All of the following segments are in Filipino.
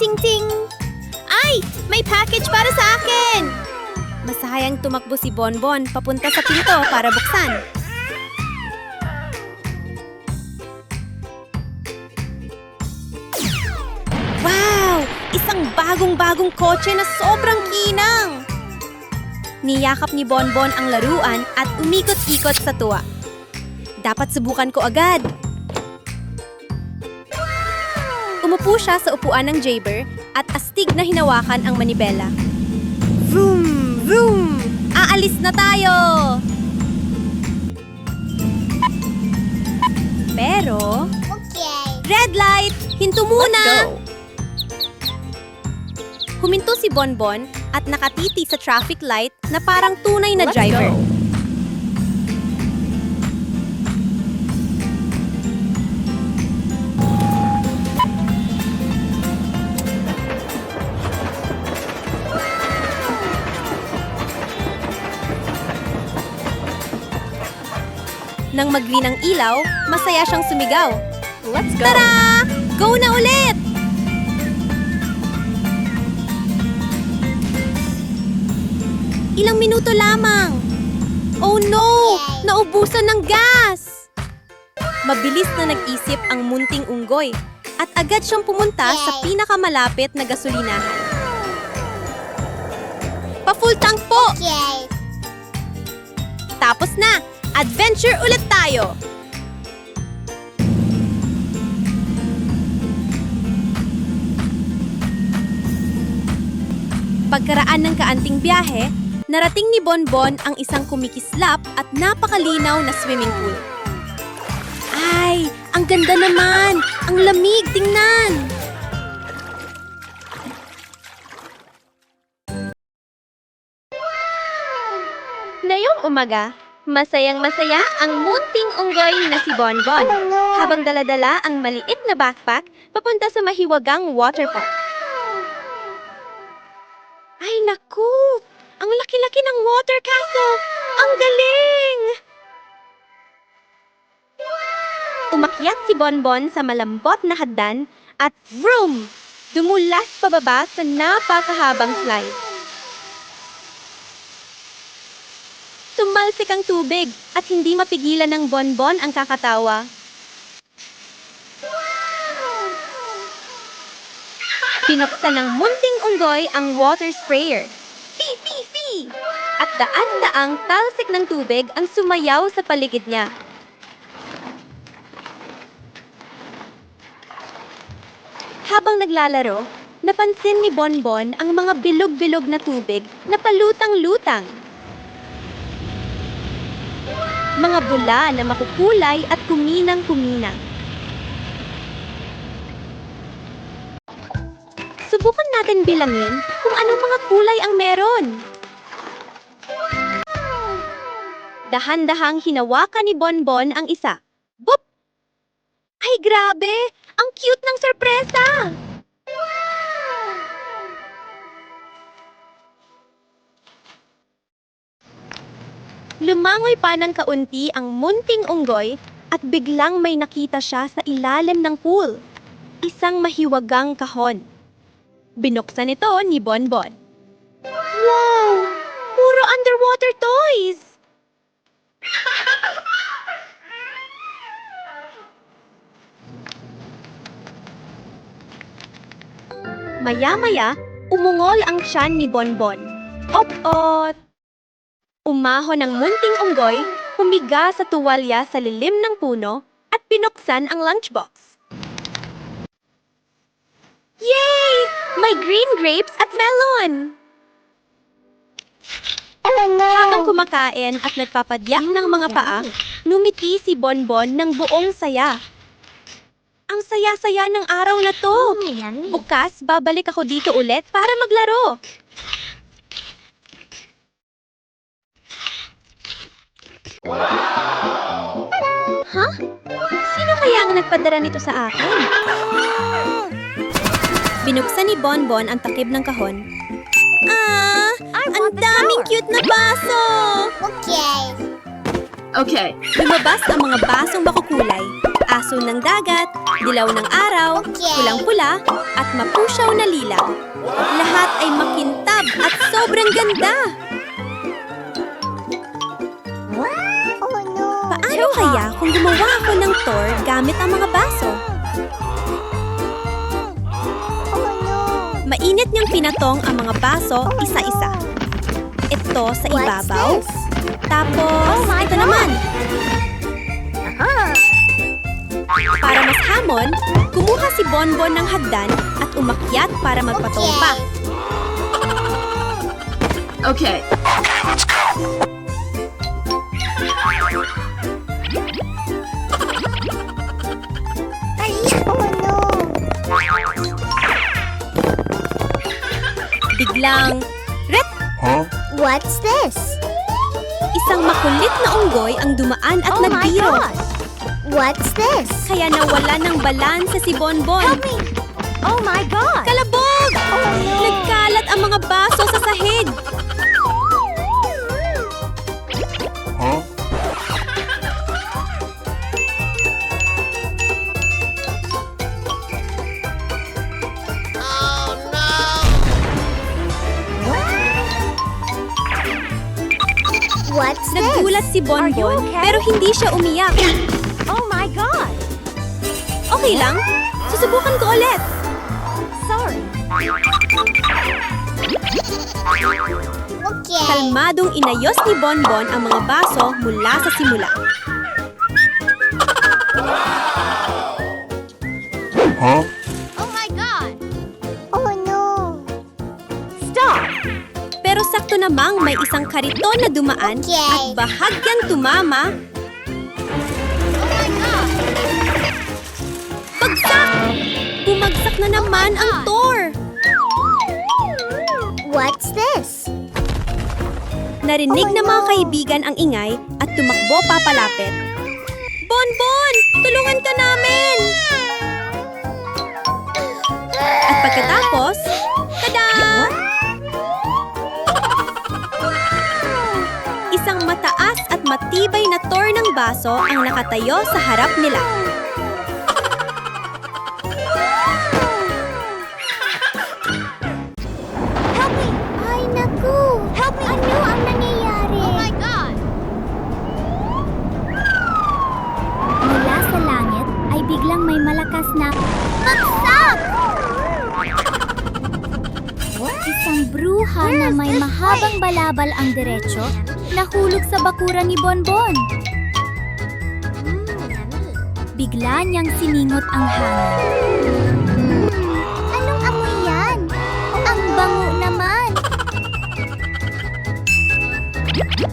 ting-ting! Ay! May package para sa akin! Masayang tumakbo si Bonbon papunta sa pinto para buksan. Wow! Isang bagong-bagong kotse na sobrang kinang! Niyakap ni Bonbon ang laruan at umikot-ikot sa tuwa. Dapat subukan ko agad. Umupo siya sa upuan ng Jayber at astig na hinawakan ang manibela. Vroom! Vroom! Aalis na tayo! Pero... Red light! Hinto muna! Huminto si Bonbon at nakatiti sa traffic light na parang tunay na driver. Nang mag-green ang ilaw, masaya siyang sumigaw. Let's go! Tara! Go na ulit! Ilang minuto lamang. Oh no! Naubusan ng gas! Mabilis na nag-isip ang munting unggoy at agad siyang pumunta sa pinakamalapit na gasolinahan. Pa-full tank po! Tapos na! Adventure ulit tayo! Pagkaraan ng kaanting biyahe, narating ni Bonbon ang isang kumikislap at napakalinaw na swimming pool. Ay, ang ganda naman! Ang lamig, tingnan! Ngayong umaga, masayang-masaya ang munting unggoy na si Bonbon habang daladala ang maliit na backpack papunta sa mahiwagang waterpark. Ay naku! Ang laki-laki ng water castle! Ang galing! Umakyat si Bonbon sa malambot na hagdan at vroom! Dumulas pababa sa napakahabang slide. Tumalsik ang tubig at hindi mapigilan ng Bonbon ang kakatawa. Pinuksan ng munting unggoy ang water sprayer. Fee, fee, fee! At daan-daang talsik ng tubig ang sumayaw sa paligid niya. Habang naglalaro, napansin ni Bonbon ang mga bilog-bilog na tubig na palutang-lutang. Mga bula na makukulay at kuminang-kuminang. Subukan natin bilangin kung anong mga kulay ang meron. Dahan-dahang hinawakan ni Bonbon ang isa. Bop! Ay grabe! Ang cute ng sorpresa! Lumangoy pa ng kaunti ang munting unggoy at biglang may nakita siya sa ilalim ng pool. Isang mahiwagang kahon. Binuksan ito ni Bonbon. Wow! Puro underwater toys! Maya-maya, umungol ang tiyan ni Bonbon. Ot-ot! Umahon ang munting unggoy, humiga sa tuwalya sa lilim ng puno, at binuksan ang lunchbox. Yay! May green grapes at melon! Habang kumakain at nagpapadyak ng mga paa, numiti si Bonbon ng buong saya. Ang saya-saya ng araw na to! Bukas, babalik ako dito ulit para maglaro! Huh? Sino kaya ang nagpadala nito sa akin? Binuksan ni Bonbon ang takip ng kahon. Ah! Ang daming cute na baso! Okay. Lumabas ang mga basong makukulay asul ng dagat, dilaw ng araw, pulang-pula, at mapusyaw na lilaw. Lahat ay makintab at sobrang ganda! Paano kaya kung gumawa ako ng tour gamit ang mga baso? Mainit niyang pinatong ang mga baso isa-isa. Ito sa ibabaw. Tapos, ito naman. Para mas hamon, kumuha si Bonbon ng hagdan at umakyat para magpatong pa. Okay. Biglang, ret! What's this? Isang makulit na unggoy ang dumaan at nagbiro. What's this? Kaya nawala ng balansa si Bonbon. Help me! Oh my God! Kalabog! Oh no! Nagkalat ang mga baso sa sahig. What's this? Nagulat si Are you Bonbon okay? pero hindi siya umiyak. Oh my God! Okay lang, susubukan ko ulit. Sorry. Okay. Kalmadong inayos ni Bonbon ang mga baso mula sa simula. Oh my God! Oh no! Stop! Pero sakto namang may isang kariton na dumaan Okay. at bahagyang tumama. Oh my God! Bagsak! Bumagsak na naman ang tour. What's this? Narinig ng mga kaibigan ang ingay at tumakbo papalapit. Bonbon! Tulungan ka namin! At pagkatapos, tada! Isang mataas at matibay na tour ng baso ang nakatayo sa harap nila. Help me! Ay, naku! Help me! Ano ang nangyayari? Oh my God! Mula sa langit ay biglang may malakas na bagsak! Isang bruha na may mahabang balabal ang diretsyo nahulog sa bakuran ni Bonbon. Bigla niyang siningot ang hangin. Anong amoy yan? Ang bango naman!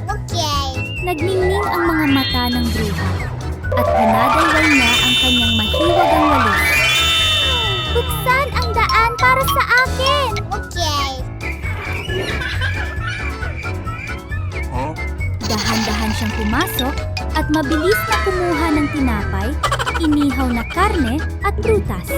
Okay. Nagningning ang mga mata ng bruha at pinadayway niya ang kanyang mahiwagang walis. Buksan ang daan para sa akin! Okay. Dahan-dahan siyang pumasok at mabilis na kumuha ng tinapay, inihaw na karne at prutas.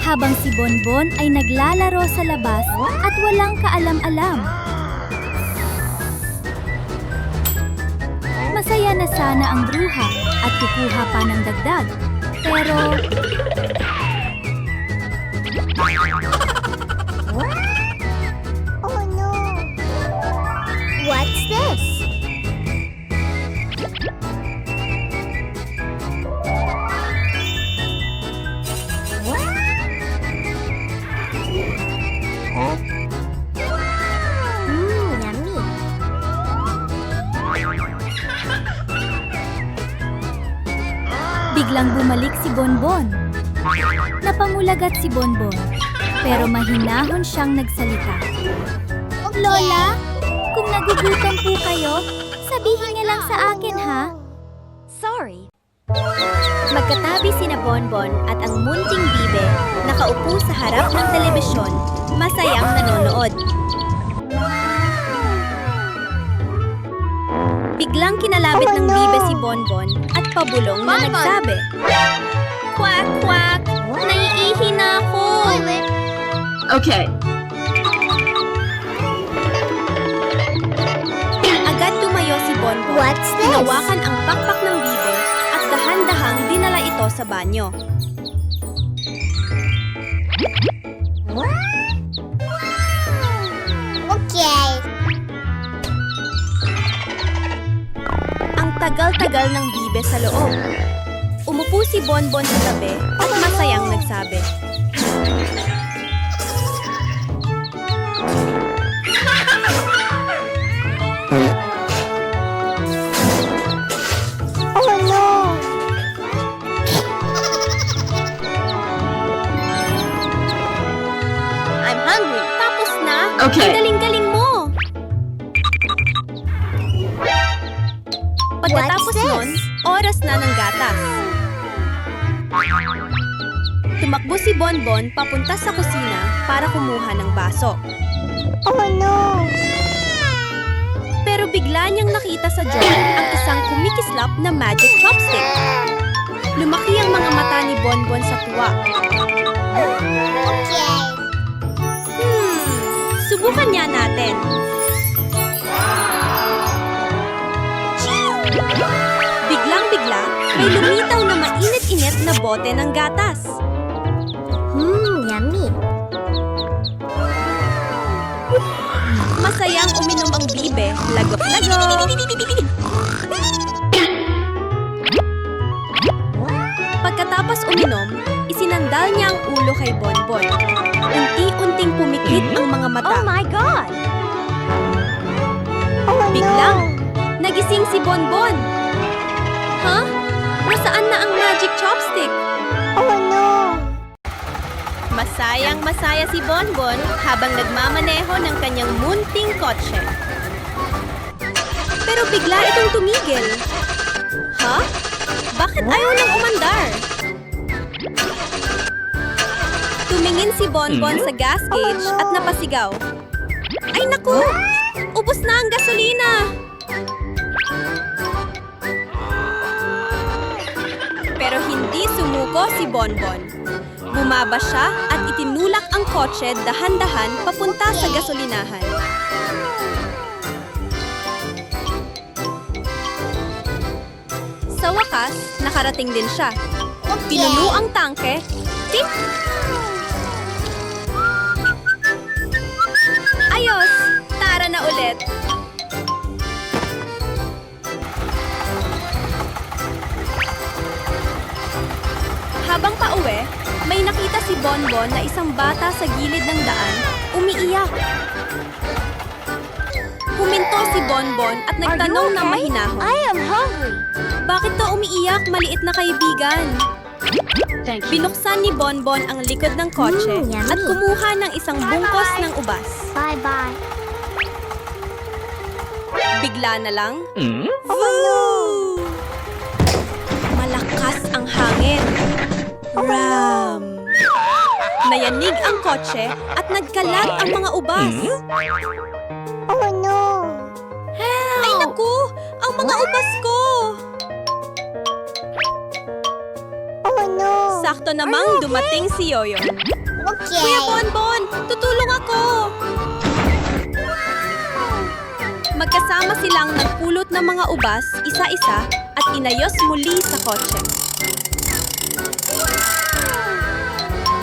Habang si Bonbon ay naglalaro sa labas at walang kaalam-alam. Masaya na sana ang bruha at kukuha pa ng dagdag. Pero... Oh no! What's this? Yummy! Biglang bumalik si Bonbon. Napangulagat si Bonbon, pero mahinahon siyang nagsalita. Lola, kung nagugutom po kayo, sabihin niya lang sa akin, ha? Sorry. Magkatabi sina Bonbon at ang munting bibe nakaupo sa harap ng telebisyon, masayang nanonood. Biglang kinalabit ng bibe si Bonbon at pabulong na nagsabi, "Quack, quack! Naiihi na ako. Okay. Agad tumayo si Bonbon. What's this? Hinawakan ang pakpak ng bibe at dahan-dahang dinala ito sa banyo. Okay. Ang tagal-tagal ng bibe sa loob. Umupo si Bonbon sa tabi at masayang nagsabi. Oh no! I'm hungry. Tapos na. Okay. Ang galing-galing mo. Pagkatapos What's this? nun, oras na ng gatas. Tumakbo si Bonbon papunta sa kusina para kumuha ng baso. Oh no! Pero bigla niyang nakita sa jar ang isang kumikislap na magic chopstick. Lumaki ang mga mata ni Bonbon sa tuwa. Okay. Subukan niya natin. Biglang-bigla, may lumitaw na mainit-init na bote ng gatas. Yummy. Masayang uminom ang bibe, lagop-lagop. Pagkatapos uminom, isinandal niya ang ulo kay Bonbon. Unti-unting pumikit ang mga mata. Oh my God! Biglang, nagising si Bonbon. Ha? Nasaan na ang magic chopstick? Oh no! Masayang-masaya si Bonbon habang nagmamaneho ng kanyang munting kotse. Pero bigla itong tumigil. Ha? Bakit ayaw nang umandar? Tumingin si Bonbon sa gas gauge at napasigaw. Ay naku! Ubos na ang gasolina! Pero hindi sumuko si Bonbon. Bumaba siya at itinulak ang kotse dahan-dahan papunta sa gasolinahan. Sa wakas, nakarating din siya. Pinuno ang tangke. Tip! Ayos! Tara na ulit! Habang pauwi, may nakita si Bonbon na isang bata sa gilid ng daan, umiiyak. Huminto si Bonbon at nagtanong ng mahinahon. I am hungry. Bakit to umiiyak, maliit na kaibigan? Binuksan ni Bonbon ang likod ng kotse yummy. at kumuha ng isang bungkos ng ubas. Bye-bye. Bigla na lang, malakas ang hangin. Ram! Nayanig ang kotse at nagkalat ang mga ubas. Oh no! Ay naku! Ang mga ubas ko! Oh no! Sakto namang dumating si Yoyo. Okay. Kuya Bonbon, tutulong ako! Magkasama silang nagpulot ng mga ubas, isa-isa, at inayos muli sa kotse.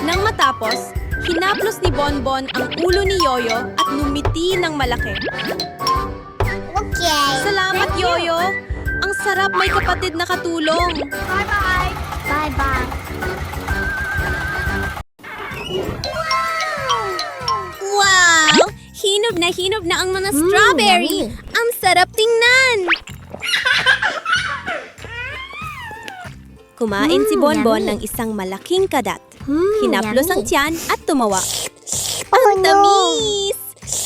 Nang matapos, hinaplos ni Bonbon ang ulo ni Yoyo at numiti ng malaki. Okay. Salamat, Yoyo! Ang sarap may kapatid na katulong! Bye-bye. Bye-bye. Wow! Hinog na ang mga strawberry! yummy. Ang sarap tingnan! Kumain si Bonbon yummy. ng isang malaking kadat. Hinaplos ang yummy. tiyan at tumawa. Oh Ang tamis!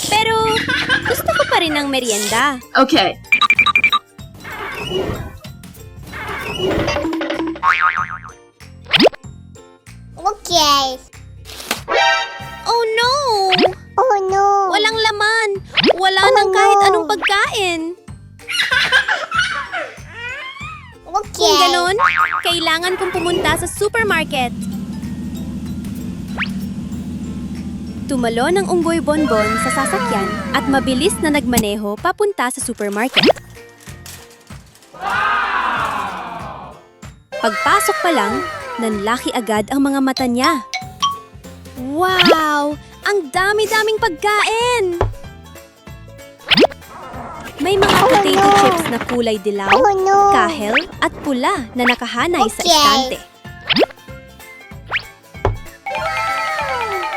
Pero gusto ko pa rin ng merienda. Okay. Okay. Oh no! Oh no! Walang laman! Wala Oh, nang kahit no. anong pagkain. Okay. Kung ganon, kailangan kong pumunta sa supermarket. Tumalon ang unggoy Bonbon sa sasakyan at mabilis na nagmaneho papunta sa supermarket. Pagpasok pa lang, nanlaki agad ang mga mata niya. Wow! Ang dami-daming pagkain! May mga potato chips na kulay dilaw, kahel at pula na nakahanay sa estante.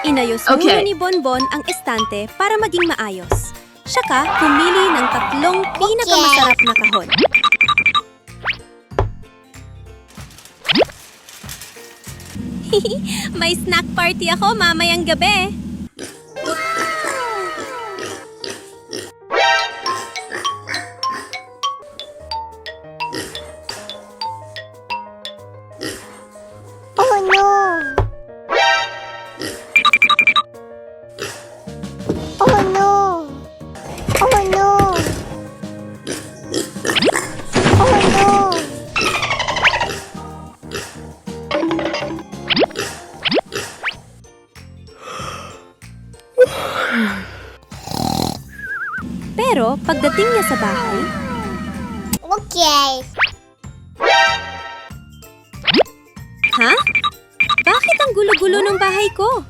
Inayos muna ni Bonbon ang estante para maging maayos. Saka pumili ng 3 pinakamasarap na kahon. May snack party ako mamayang gabi. Pero pagdating niya sa bahay, ha? Bakit ang gulo-gulo ng bahay ko?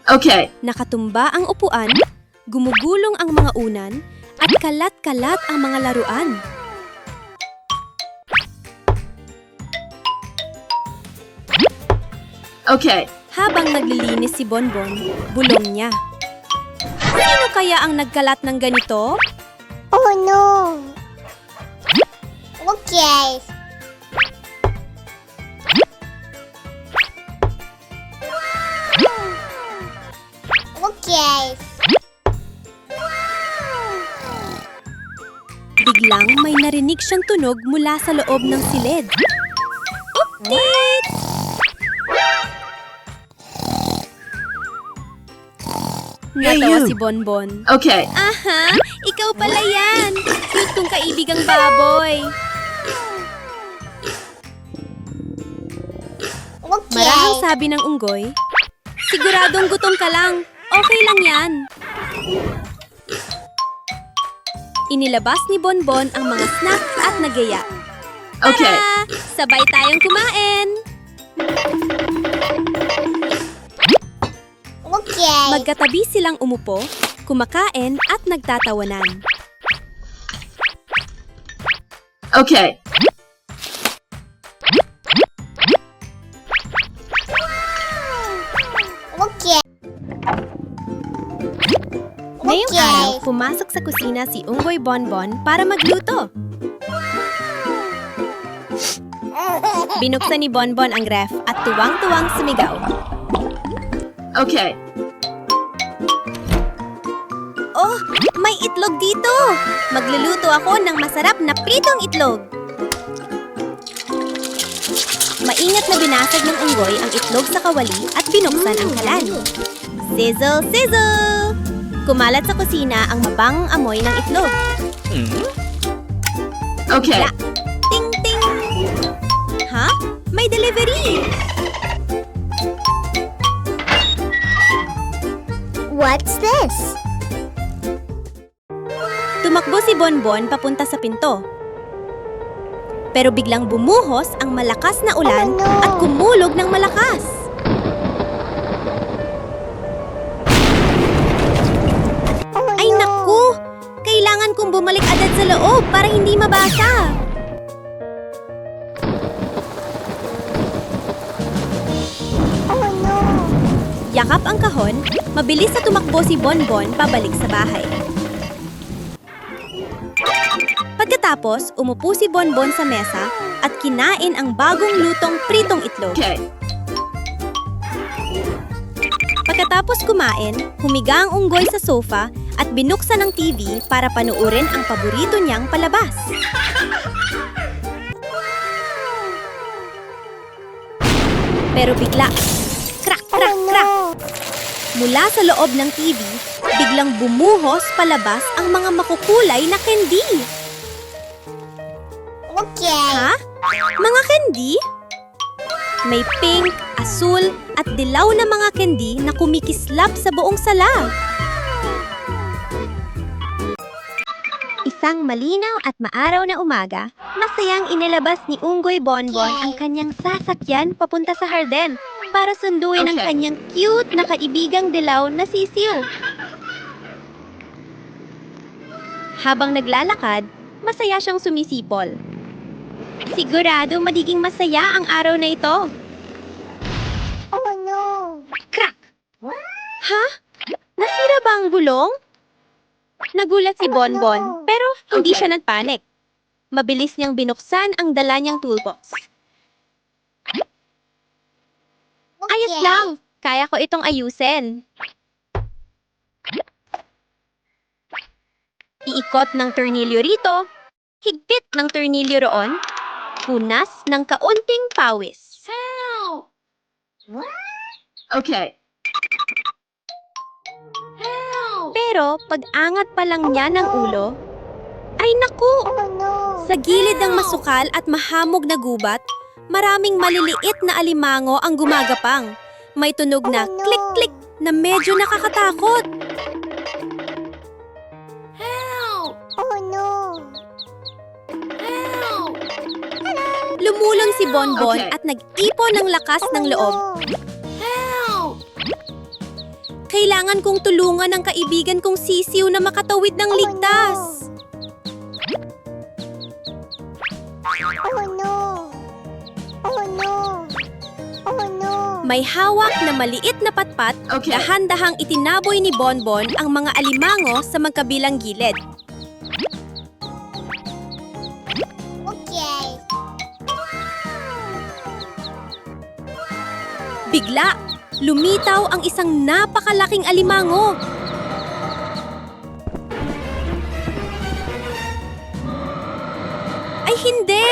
Okay. Nakatumba ang upuan, gumugulong ang mga unan, at kalat-kalat ang mga laruan. Okay. Habang naglilinis si Bonbon, bulong niya. Sino kaya ang nagkalat ng ganito? Biglang may narinig siyang tunog mula sa loob ng silid. Uptit! Natawa si Bonbon. Okay. Aha! Ikaw pala yan! Cute kong kaibigang baboy! Marahang sabi ng unggoy, siguradong gutom ka lang. Okay lang yan. Inilabas ni Bonbon ang mga snacks at nagaya. Okay. Tara! Sabay tayong kumain! Magkatabi silang umupo, kumakain at nagtatawanan. Okay. Ngayong araw, pumasok sa kusina si Unggoy Bonbon para magluto. Binuksan ni Bonbon ang ref at tuwang-tuwang sumigaw. Okay. Oh, may itlog dito! Magluluto ako ng masarap na pritong itlog. Maingat na binasag ng unggoy ang itlog sa kawali at binuksan ang kalan. Sizzle, sizzle! Kumalat sa kusina ang mabangong amoy ng itlog. Okay. Bigla, ting ting! Ha? May delivery! What's this? Tumakbo si Bonbon papunta sa pinto. Pero biglang bumuhos ang malakas na ulan Oh, no. at kumulog ng malakas. Ay naku! Kailangan kong bumalik agad sa loob para hindi mabasa. Yakap ang kahon, mabilis na tumakbo si Bonbon pabalik sa bahay. Pagkatapos, umupo si Bonbon sa mesa at kinain ang bagong lutong pritong itlog. Okay. Pagkatapos kumain, humiga ang unggoy sa sofa at binuksan ang TV para panuurin ang paborito niyang palabas. Pero bigla, crack, crack, crack! Mula sa loob ng TV, biglang bumuhos palabas ang mga makukulay na candy. Ha? Mga candy? May pink, asul, at dilaw na mga candy na kumikislap sa buong sala. Isang malinaw at maaraw na umaga, masayang inilabas ni Unggoy Bonbon ang kanyang sasakyan papunta sa harden para sunduin ang Okay. kanyang cute na kaibigang dilaw na sisiw. Habang naglalakad, masaya siyang sumisipol. Sigurado magiging masaya ang araw na ito. Oh no! Crack! Ha? Nasira ba ang gulong? Nagulat si Bonbon, pero hindi Okay. siya nagpanik. Mabilis niyang binuksan ang dala niyang toolbox. Ayos lang! Kaya ko itong ayusin. Iikot ng tornilyo rito, higpit ng tornilyo roon, punas ng kaunting pawis. Okay. Pero pag-angat pa lang niya ng ulo, ay naku! Oh no! Sa gilid ng masukal at mahamog na gubat, maraming maliliit na alimango ang gumagapang. May tunog na klik-klik na medyo nakakatakot. Oh no! Lumulong si Bonbon Okay. at nag-ipon ng lakas ng loob. Kailangan kong tulungan ang kaibigan kong sisiw na makatawid ng ligtas. Oh no! Oh no! Oh no! May hawak na maliit na patpat, Okay. dahan-dahang itinaboy ni Bonbon ang mga alimango sa magkabilang gilid. Okay! Bigla, lumitaw ang isang napakalaking alimango. Ay hindi!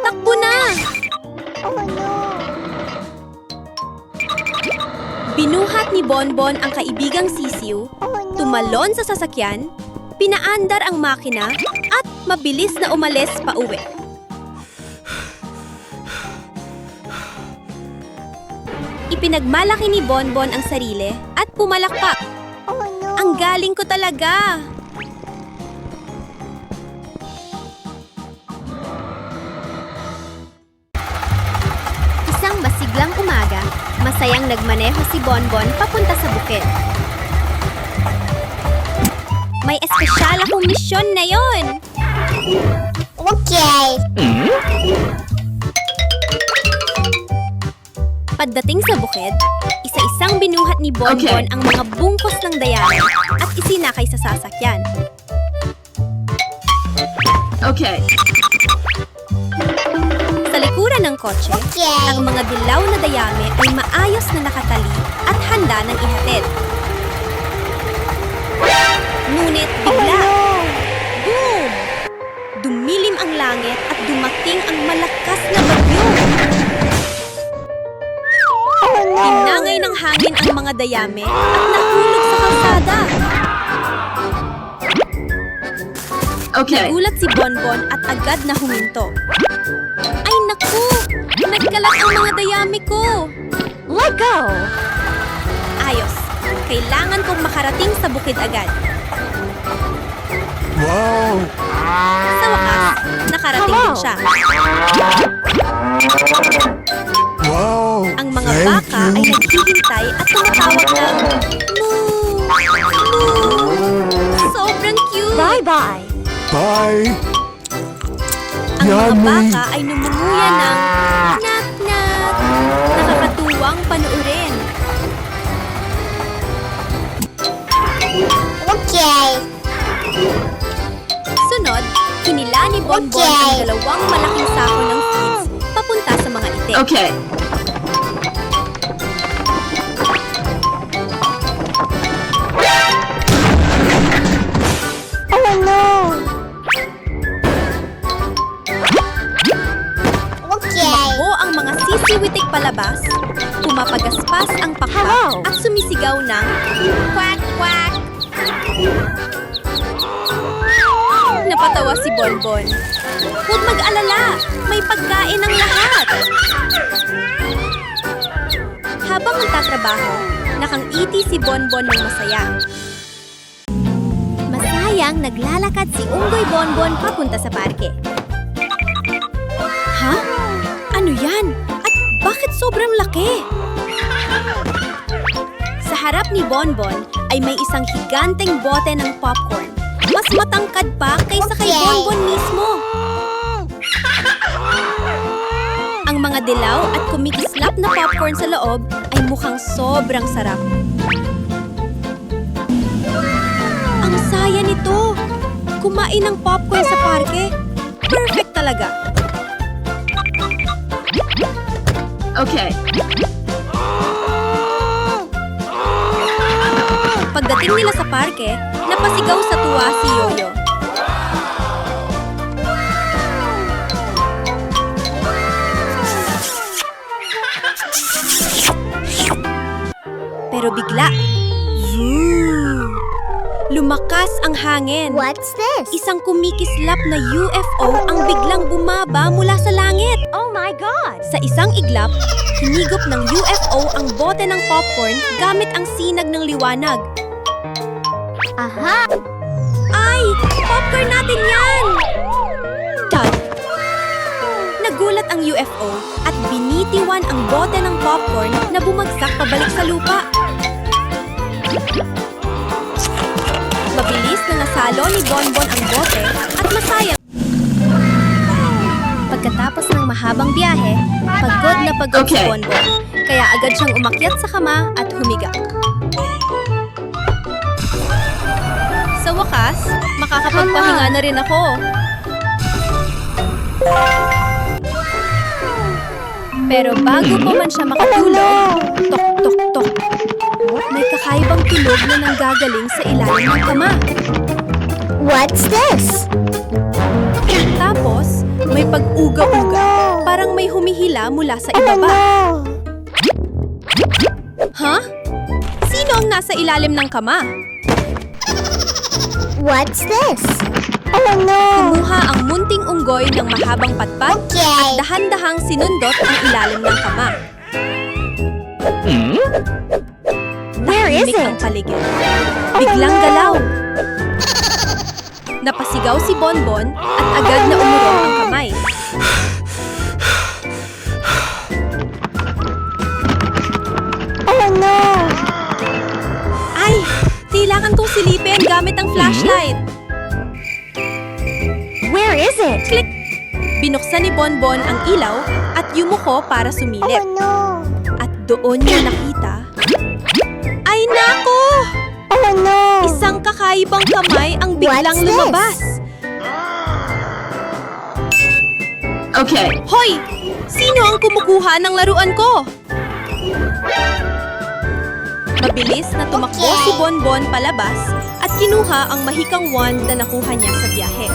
Takbo na! Oh no! Binuhat ni Bonbon ang kaibigang sisiw, Oh no! tumalon sa sasakyan, pinaandar ang makina, at mabilis na umalis pa uwi. Ipinagmalaki ni Bonbon ang sarili at pumalakpak. Oh no! Ang galing ko talaga! Isang masiglang umaga, masayang nagmaneho si Bonbon papunta sa bukid. May espesyal akong misyon na yon! Okay! Pagdating sa bukid, isa-isang binuhat ni Bonbon Okay. ang mga bungkos ng dayami at isinakay sa sasakyan. Okay. Sa likuran ng kotse, Okay! ang mga dilaw na dayami ay maayos na nakatali at handa ng ihatid. Ngunit bigla, boom! Dumilim ang langit at dumating ang malakas na bagyo. Oh no! Inangay ng hangin ang mga dayami at nahulog sa kalsada. Okay. Nagulat si Bonbon at agad na huminto. Ay naku! Nagkalat ang mga dayami ko! Let go! Ayos. Kailangan kong makarating sa bukid agad. Wow! Sa wakas, nakarating din siya. Wow! Ang mga Thank baka you. ay naghihintay at tumatawag ng moo! Moo! Sobrang cute! Bye-bye! Bye! Ang mga Yummy. baka ay numunguya ng nat-nat. Nakakatuwang panuurin. Okay! Sunod, hinila ni Bonbon ang dalawang malaking sako ng feeds papunta sa mga itik. Okay. Oh no! Okay! Tumakbo ang mga sisiwitik palabas, pumapagaspas ang pakpak Hello. at sumisigaw ng quack quack. Napatawa si Bonbon. Huwag mag-alala, may pagkain ang lahat. Habang nagtatrabaho, nakangiti si Bonbon ng masaya. Masayang naglalakad si Unggoy Bonbon papunta sa parke. Ha? Ano yan? At bakit sobrang laki? Sa harap ni Bonbon ay may isang higanteng bote ng popcorn. Mas matangkad pa kaysa kay Okay. Bonbon mismo. Ang mga dilaw at kumikislap na popcorn sa loob ay mukhang sobrang sarap. Ang saya nito! Kumain ng popcorn sa parke. Perfect talaga. Okay. Pagdating nila sa parke, napasigaw sa tuwa si Yoyo. Pero bigla, lumakas ang hangin. What's this? Isang kumikislap na UFO ang biglang bumaba mula sa langit. Oh my God! Sa isang iglap, hinigop ng UFO ang bote ng popcorn gamit ang sinag ng liwanag. Aha! Ay! Popcorn natin yan! Thud! Nagulat ang UFO at binitiwan ang bote ng popcorn na bumagsak pabalik sa lupa. Mabilis na nasalo ni Bonbon ang bote at masayang. Pagkatapos ng mahabang biyahe, pagod na pagod si Okay. Bonbon. Kaya agad siyang umakyat sa kama at humiga. Sa wakas, makakapagpahinga na rin ako. Pero bago pa man siya makatulog, tok tok tok. May kakaibang tunog na nanggagaling sa ilalim ng kama. What's this? Tapos, may pag-uga-uga. Parang may humihila mula sa ibaba. Ha? Sino ang nasa ilalim ng kama? What's this? Oh no! Kumuha ang munting unggoy ng mahabang patpat at Okay. dahan-dahang sinundot ang ilalim ng kama. Where is Tahimik ang it? paligid. Biglang no! galaw. Napasigaw si Bonbon at agad na umurong ang kamay. Oh no! Ay! Kailangan kong silipin gamit ang flashlight. Where is it? Click! Binuksan ni Bonbon ang ilaw at yumuko para Oh sumilip. no! At doon niya nakita... Ay nako! Oh no! Isang kakaibang kamay ang biglang What's this? lumabas. Okay. Hoy! Sino ang kumukuha ng laruan ko? Mabilis na tumakbo Okay. si Bonbon palabas at kinuha ang mahikang wand na nakuha niya sa biyahe.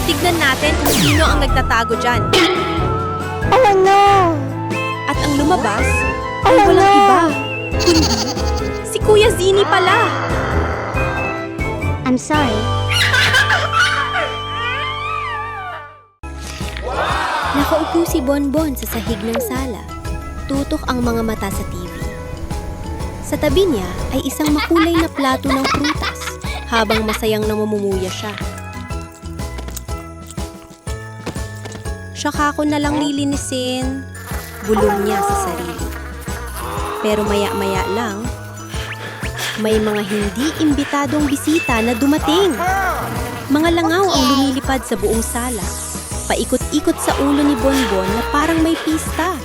Tignan natin kung sino ang nagtatago dyan. Oh no! At ang lumabas ay Oh, walang no. iba, kundi si Kuya Zini pala. I'm sorry. Nakaupo si Bonbon sa sahig ng sala. Tutok ang mga mata sa TV. Sa tabi niya ay isang makulay na plato ng prutas habang masayang namumumuya siya. Saka ko na lang lilinisin, bulong niya sa sarili. Pero maya-maya lang, may mga hindi imbitadong bisita na dumating. Mga langaw ang lumilipad sa buong sala. Paikot-ikot sa ulo ni Bonbon na parang may pista.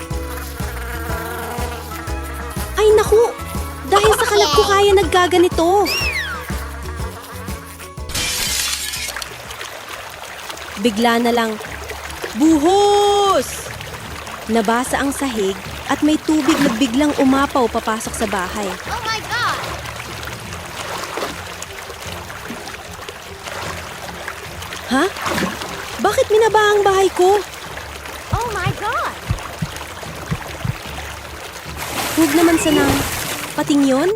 Ay naku! Dahil sa kalat ko kaya naggaganito. Bigla na lang, buhos! Nabasa ang sahig at may tubig na biglang umapaw papasok sa bahay. Oh my God! Ha? Bakit minaba ang bahay ko? Oh my God! Huwag naman sanang pating yun?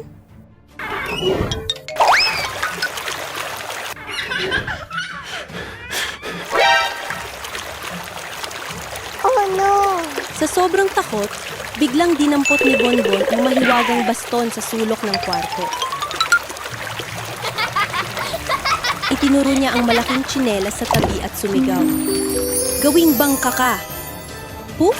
Oh no! Sa sobrang takot, Biglang dinampot ni Bonbon ang mahiwagang baston sa sulok ng kwarto. Itinuro niya ang malaking tsinelas sa tabi at sumigaw. Gawing bangka ka! Poof!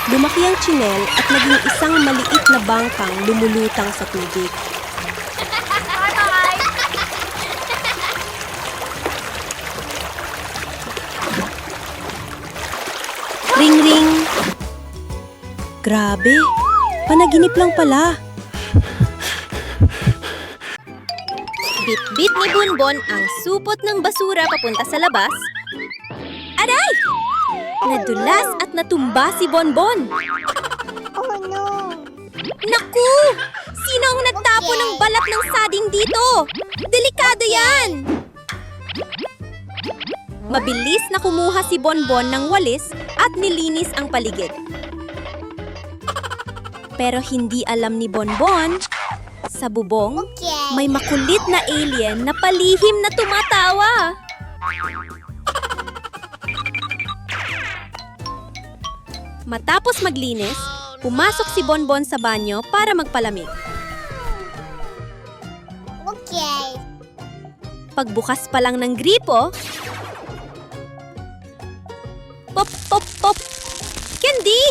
Lumaki ang tsinel at naging isang maliit na bangkang lumulutang sa tubig. Ring ring! Grabe! Panaginip lang pala. Bit-bit ni Bonbon ang supot ng basura papunta sa labas. Aray! Nadulas at natumba si Bonbon. Oh no! Naku! Sino ang nagtapo ng balat ng saging dito? Delikado yan! Mabilis na kumuha si Bonbon ng walis at nilinis ang paligid. Pero hindi alam ni Bonbon, sa bubong, Okay. may makulit na alien na palihim na tumatawa. Matapos maglinis, pumasok si Bonbon sa banyo para magpalamig. Okay. Pagbukas pa lang ng gripo, pop, pop, pop! Candy!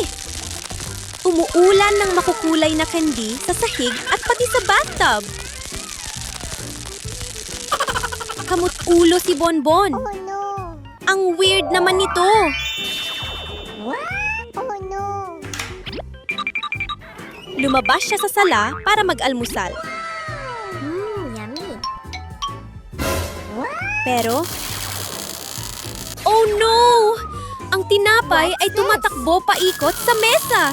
Umuulan ng makukulay na candy sa sahig at pati sa bathtub. Kamut-ulo si Bonbon. Oh no! Ang weird naman nito. Oh no! Lumabas siya sa sala para mag-almusal. Yummy. Pero, oh no! Ang tinapay ay tumatakbo paikot sa mesa.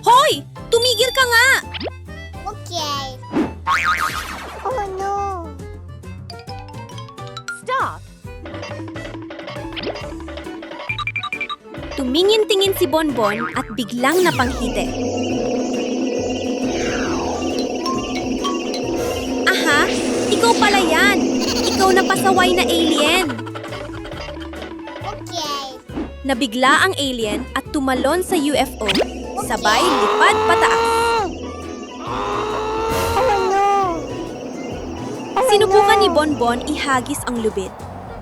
Hoy! Tumigil ka nga! Okay. Oh no! Stop! Tumingin-tingin si Bonbon at biglang napanghite. Aha! Ikaw pala yan! Ikaw na pasaway na alien! Okay. Nabigla ang alien at tumalon sa UFO, sabay lipad pataas. Oh no! Sinubukan ni Bonbon ihagis ang lubid.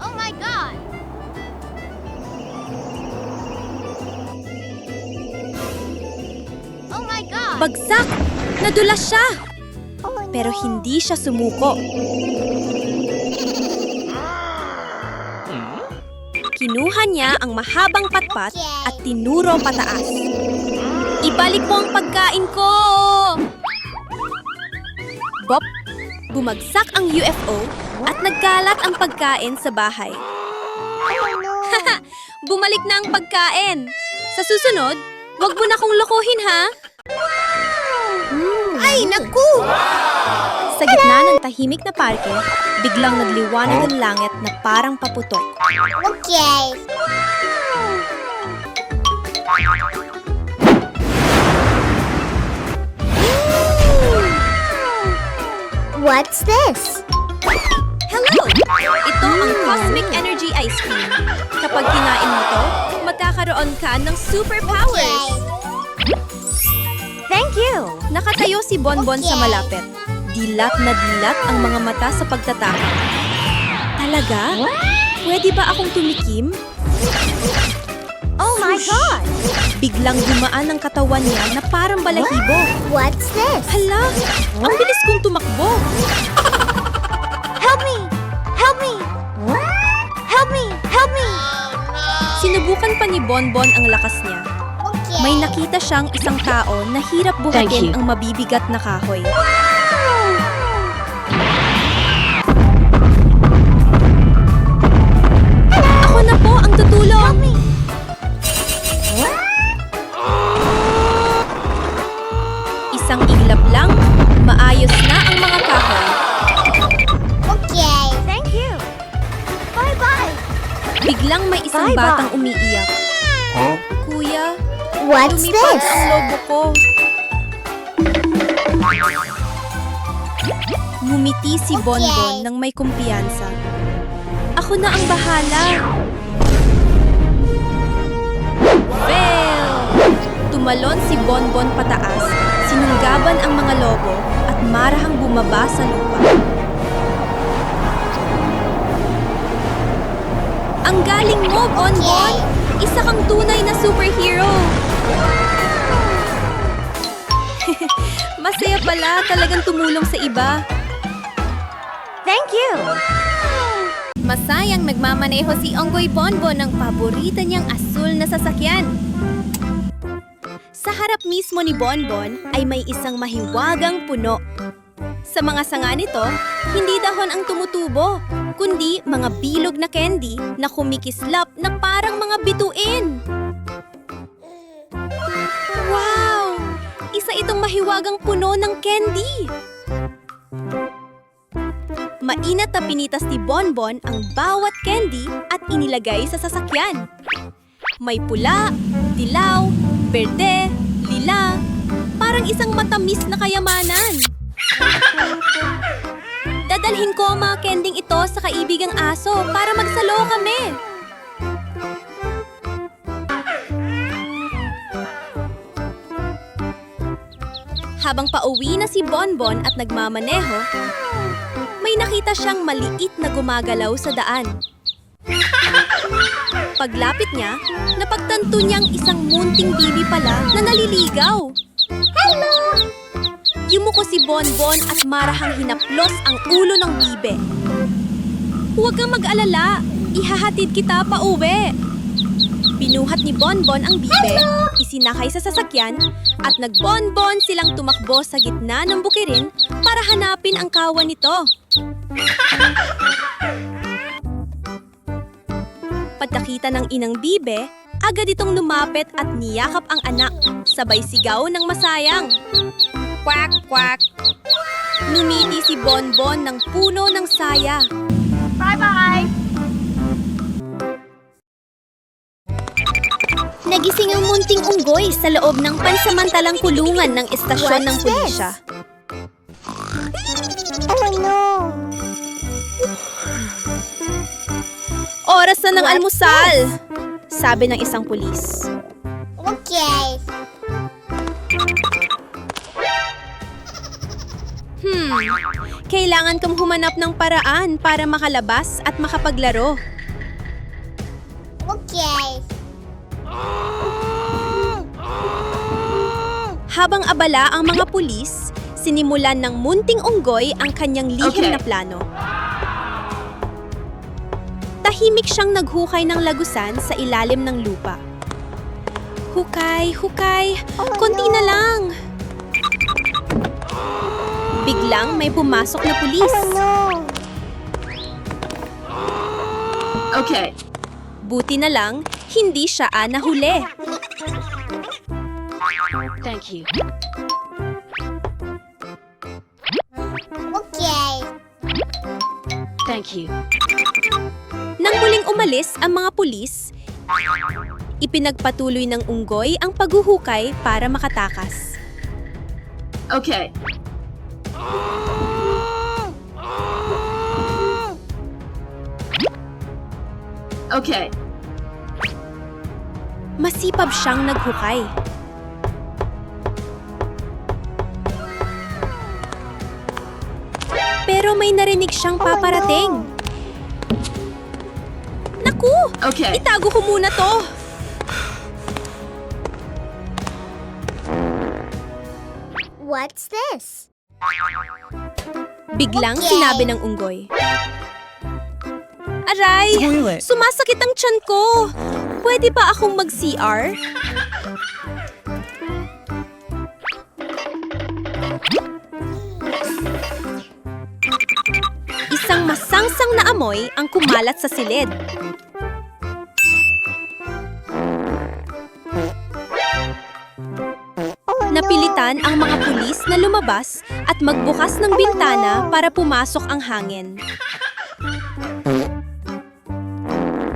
Oh my God! Oh my God! Bagsak! Nadulas siya! Oh no! Pero hindi siya sumuko. Kinuha niya ang mahabang patpat at tinuro pataas. Ibalik mo ang pagkain ko! Bop! Bumagsak ang UFO at nagkalat ang pagkain sa bahay. Oh no! Bumalik na ang pagkain! Sa susunod, wag mo na kong lokohin, ha? Ay, naku! Sa gitna ng tahimik na parke, biglang nagliwanag ang langit na parang paputok. Okay. What's this? Hello! Ito ang Cosmic Energy Ice Cream. Kapag kinain mo to, magkakaroon ka ng superpowers. Thank you. Nakatayo si Bonbon sa malapit. Dilat na dilat ang mga mata sa pagtataka. Talaga? Pwede ba akong tumikim? Oh my God. Biglang dumaan ang katawan niya na parang balahibo. What's this? Hala! Ang bilis kong tumakbo! Help me! Help me! Help me! Help me! Sinubukan pa ni Bonbon ang lakas niya. Okay. May nakita siyang isang tao na hirap Thank buhatin you. ang mabibigat na kahoy. Ako na po ang tutulong! Isang iglap lang, maayos na ang mga kahoy. Okay. Thank you. Bye-bye. Biglang may isang Bye-bye. batang umiiyak. Huh? Kuya, What's lumipad this? ang lobo ko. Ngumiti si Bonbon ng may kumpiyansa. Ako na ang bahala. Fail! Tumalon si Bonbon pataas, sinunggaban ang mga lobo at marahang bumaba sa lupa. Ang galing mo, Bonbon! Isa kang tunay na superhero! Masaya pala talagang tumulong sa iba. Thank you! Masayang nagmamaneho si Onggoy Bonbon ng paborito niyang asul na sasakyan. Sa harap mismo ni Bonbon ay may isang mahiwagang puno. Sa mga sanga nito, hindi dahon ang tumutubo, kundi mga bilog na candy na kumikislap na parang mga bituin. Wow! Isa itong mahiwagang puno ng candy! Mainat na pinitas ni Bonbon ang bawat candy at inilagay sa sasakyan. May pula, dilaw, berde, lila, parang isang matamis na kayamanan. Dadalhin ko ang mga kending ito sa kaibigang aso para magsalo kami. Habang pauwi na si Bonbon at nagmamaneho, may nakita siyang maliit na gumagalaw sa daan. Paglapit niya, napagtanto niyang isang munting bibi pala na naliligaw. Hello! Yumuko si Bonbon at marahang hinaplos ang ulo ng bibe. Huwag kang mag-alala, ihahatid kita pa uwi. Binuhat ni Bonbon ang bibe, isinakay sa sasakyan, at nagbonbon silang tumakbo sa gitna ng bukirin para hanapin ang kawan nito. Pagkakita ng inang bibe, agad itong lumapit at niyakap ang anak, sabay sigaw ng masayang. Quack, quack! Numiti si Bonbon ng puno ng saya. Bye-bye! Nagising ang munting unggoy sa loob ng pansamantalang kulungan ng istasyon ng pulisya. Oh no! Oras na ng almusal! Sabi ng isang pulis. Okay. Kailangan kang humanap ng paraan para makalabas at makapaglaro. Okay. Habang abala ang mga pulis, sinimulan ng munting unggoy ang kanyang lihim Okay. na plano. Tahimik siyang naghukay ng lagusan sa ilalim ng lupa. Hukay, hukay, konti na lang. Biglang may pumasok na pulis. No! Okay. Buti na lang, hindi siya nahuli. Thank you. Okay. Thank you. Nang muling umalis ang mga pulis, ipinagpatuloy ng unggoy ang paghuhukay para makatakas. Okay. Okay. Masipag siyang naghukay. Pero may narinig siyang paparating. Naku! Okay. Itago ko muna to! What's this? Biglang Okay. sinabi ng unggoy. Aray! Toilet. Sumasakit ang tiyan ko! Pwede ba akong mag-CR? Isang masangsang na amoy ang kumalat sa silid. Napilitan ang mga pulis na lumabas at magbukas ng bintana para pumasok ang hangin.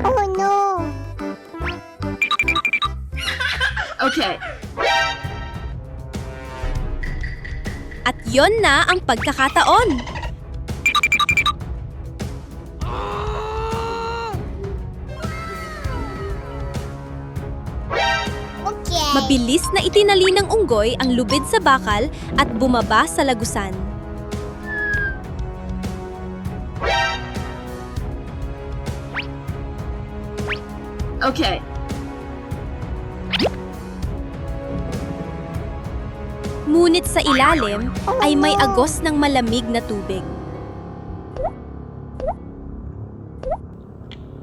Oh no! Okay. At yon na ang pagkakataon. Mabilis na itinali ng unggoy ang lubid sa bakal at bumaba sa lagusan. Okay. Ngunit sa ilalim ay may agos ng malamig na tubig.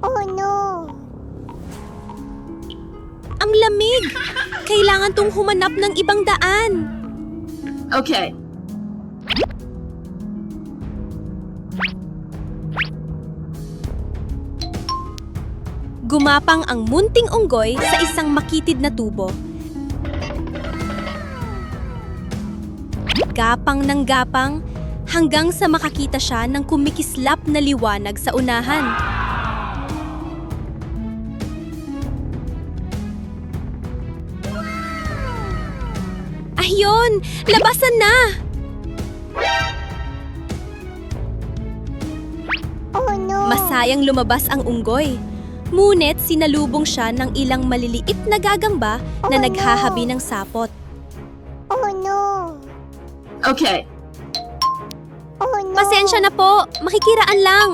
Oh no! Ang lamig! Kailangan tong humanap ng ibang daan. Okay. Gumapang ang munting unggoy sa isang makitid na tubo. Gapang ng gapang hanggang sa makakita siya ng kumikislap na liwanag sa unahan. Ayun! Labasan na! Oh no! Masayang lumabas ang unggoy. Ngunit sinalubong siya ng ilang maliliit na gagamba na naghahabi ng sapot. Oh no! Okay. Oh no! Pasensya na po, makikiraan lang.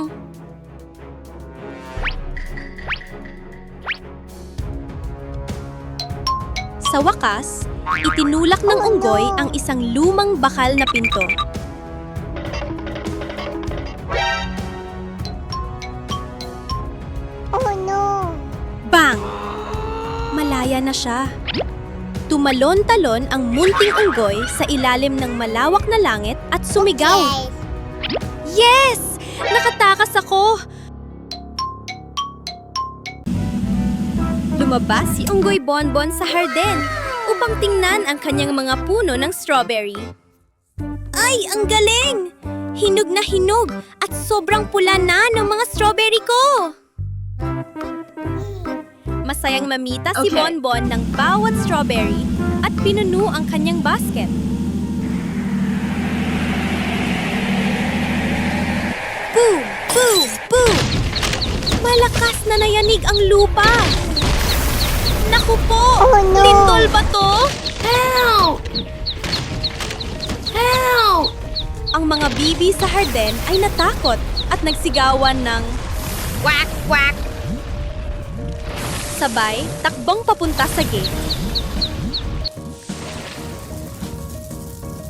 Sa wakas, itinulak ng unggoy ang isang lumang bakal na pinto. Oh no! Bang! Malaya na siya. Tumalon-talon ang munting unggoy sa ilalim ng malawak na langit at sumigaw. Yes! Nakatakas ako! Lumabas si Unggoy Bonbon sa harden upang tingnan ang kanyang mga puno ng strawberry. Ay, ang galing! Hinog na hinog at sobrang pula na ng mga strawberry ko! Masayang mamita si Okay. Bonbon ng bawat strawberry at pinuno ang kanyang basket. Boom! Boom! Boom! Malakas na nayanig ang lupa! Naku po! Oh, no! Lindol ba to? Help! Help! Ang mga bibi sa harden ay natakot at nagsigawan ng quack quack. Sabay, takbong papunta sa gate.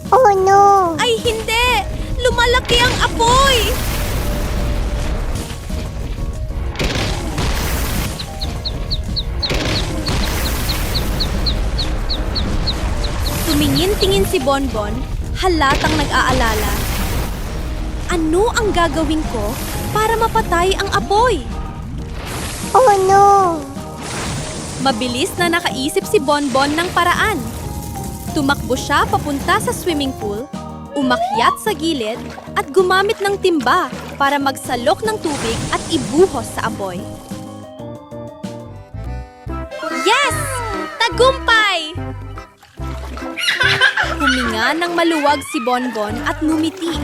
Oh no! Ay hindi! Lumalaki ang apoy! Tumingin-tingin si Bonbon, halatang nag-aalala. Ano ang gagawin ko para mapatay ang apoy? Oh no! Mabilis na nakaisip si Bonbon ng paraan. Tumakbo siya papunta sa swimming pool, umakyat sa gilid, at gumamit ng timba para magsalok ng tubig at ibuhos sa apoy. Yes! Tagumpay! Huminga ng maluwag si Bonbon at ngumiti.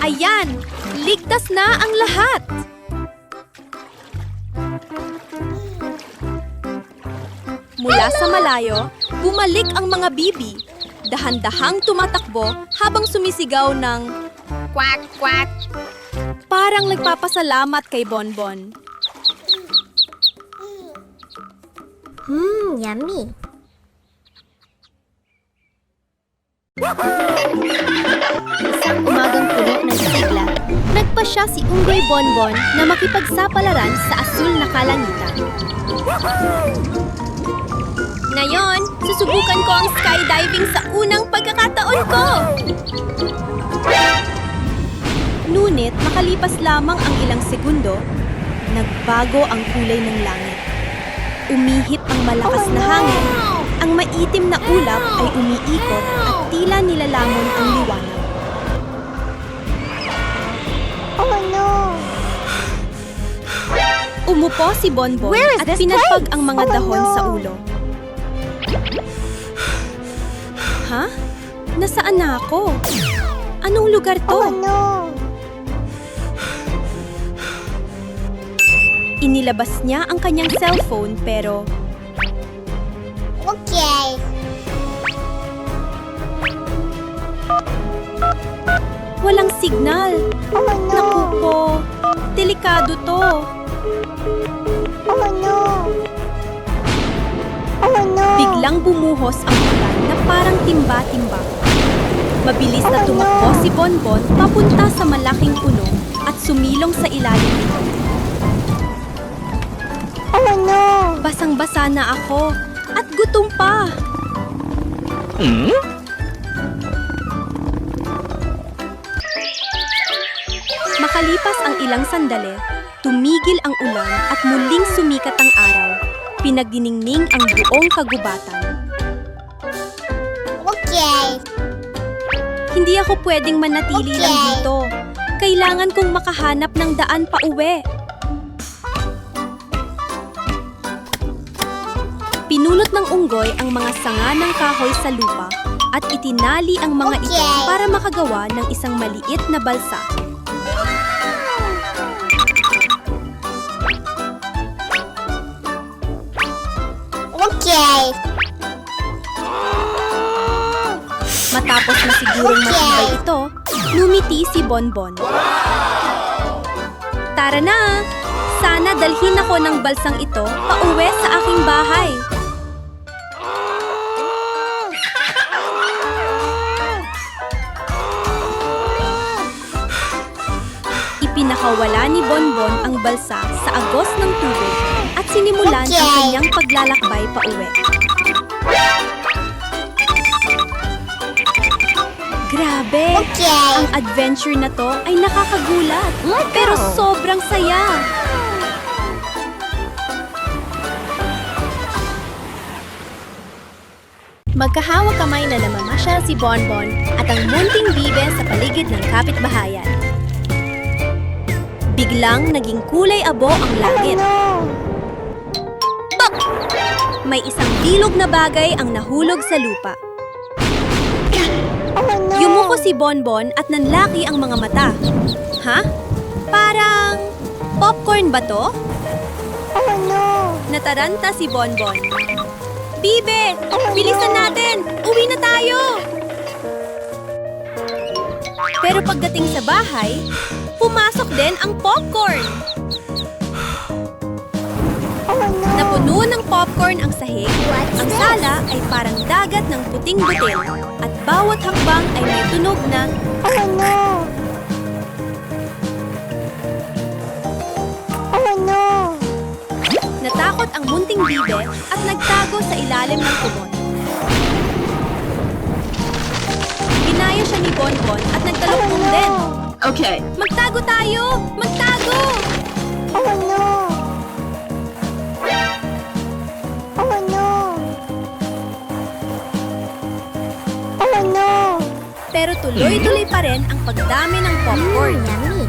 Ayan! Ligtas na ang lahat! Mula sa malayo, bumalik ang mga bibi. Dahan-dahang tumatakbo habang sumisigaw ng quack quack. Parang nagpapasalamat kay Bonbon. Yummy! Isang umagang puno ng sigla, nagpasya si Unggoy Bonbon na makipagsapalaran sa asul na kalangitan. Ngayon, susubukan ko ang skydiving sa unang pagkakataon ko! Ngunit makalipas lamang ang ilang segundo, nagbago ang kulay ng langit. Umihit ang malakas na hangin, ang maitim na ulap ay umiikot at tila nilalamon ang liwanag. Oh no! Umupo si Bonbon Where is at this pinagpag place? ang mga Oh, dahon no. sa ulo. Ha? Nasaan na ako? Anong lugar to? Oh no! Inilabas niya ang kanyang cellphone pero Okay. Walang signal. Oh Naku no. po, delikado to. Oh no. Oh no. Biglang bumuhos ang ulan na parang timba-timba. Mabilis na tumakbo si Bonbon papunta sa malaking puno at sumilong sa ilalim nito. Oh no. Basang-basa na ako at gutom pa. Makalipas ang ilang sandali, tumigil ang ulan at muling sumikat ang araw. Pinagdiningning ang buong kagubatan. Okay. Hindi ako pwedeng manatili lang Okay. dito. Kailangan kong makahanap ng daan pa uwi. Pinulot ng unggoy ang mga sanga ng kahoy sa lupa at itinali ang mga ito Okay. para makagawa ng isang maliit na balsa. Okay. Matapos na sigurong matibay ito, lumiti si Bonbon. Tara na! Sana dalhin ako ng balsang ito pauwi sa aking bahay. Ipinakawala ni Bonbon ang balsa sa agos ng tubig at sinimulan ang Okay. kanyang paglalakbay pauwi. Grabe! Okay. Ang adventure na to ay nakakagulat, pero sobrang saya. Magkahawak kamay na namamasyal si Bonbon at ang munting bibe sa paligid ng kapitbahayan. Biglang naging kulay abo ang langit. No. May isang bilog na bagay ang nahulog sa lupa. Oh no. Yumuko si Bonbon at nanlaki ang mga mata. Ha? Parang popcorn ba to? Oh no. Nataranta si Bonbon. Bibe! Bilisan natin! Uwi na tayo! Pero pagdating sa bahay, pumasok din ang popcorn. Oh no. Napuno ng popcorn ang sahig. What's Ang this? sala ay parang dagat ng puting butil at bawat hakbang ay may tunog na Oh no. Oh no. natakot ang munting bibe at nagtago sa ilalim ng kumot. Ginaya siya ni Bonbon at nagtalokbong din. Okay. Magtago tayo! Magtago! Oh no. Oh no. Oh no. Pero tuloy-tuloy pa rin ang pagdami ng popcorn. Yummy.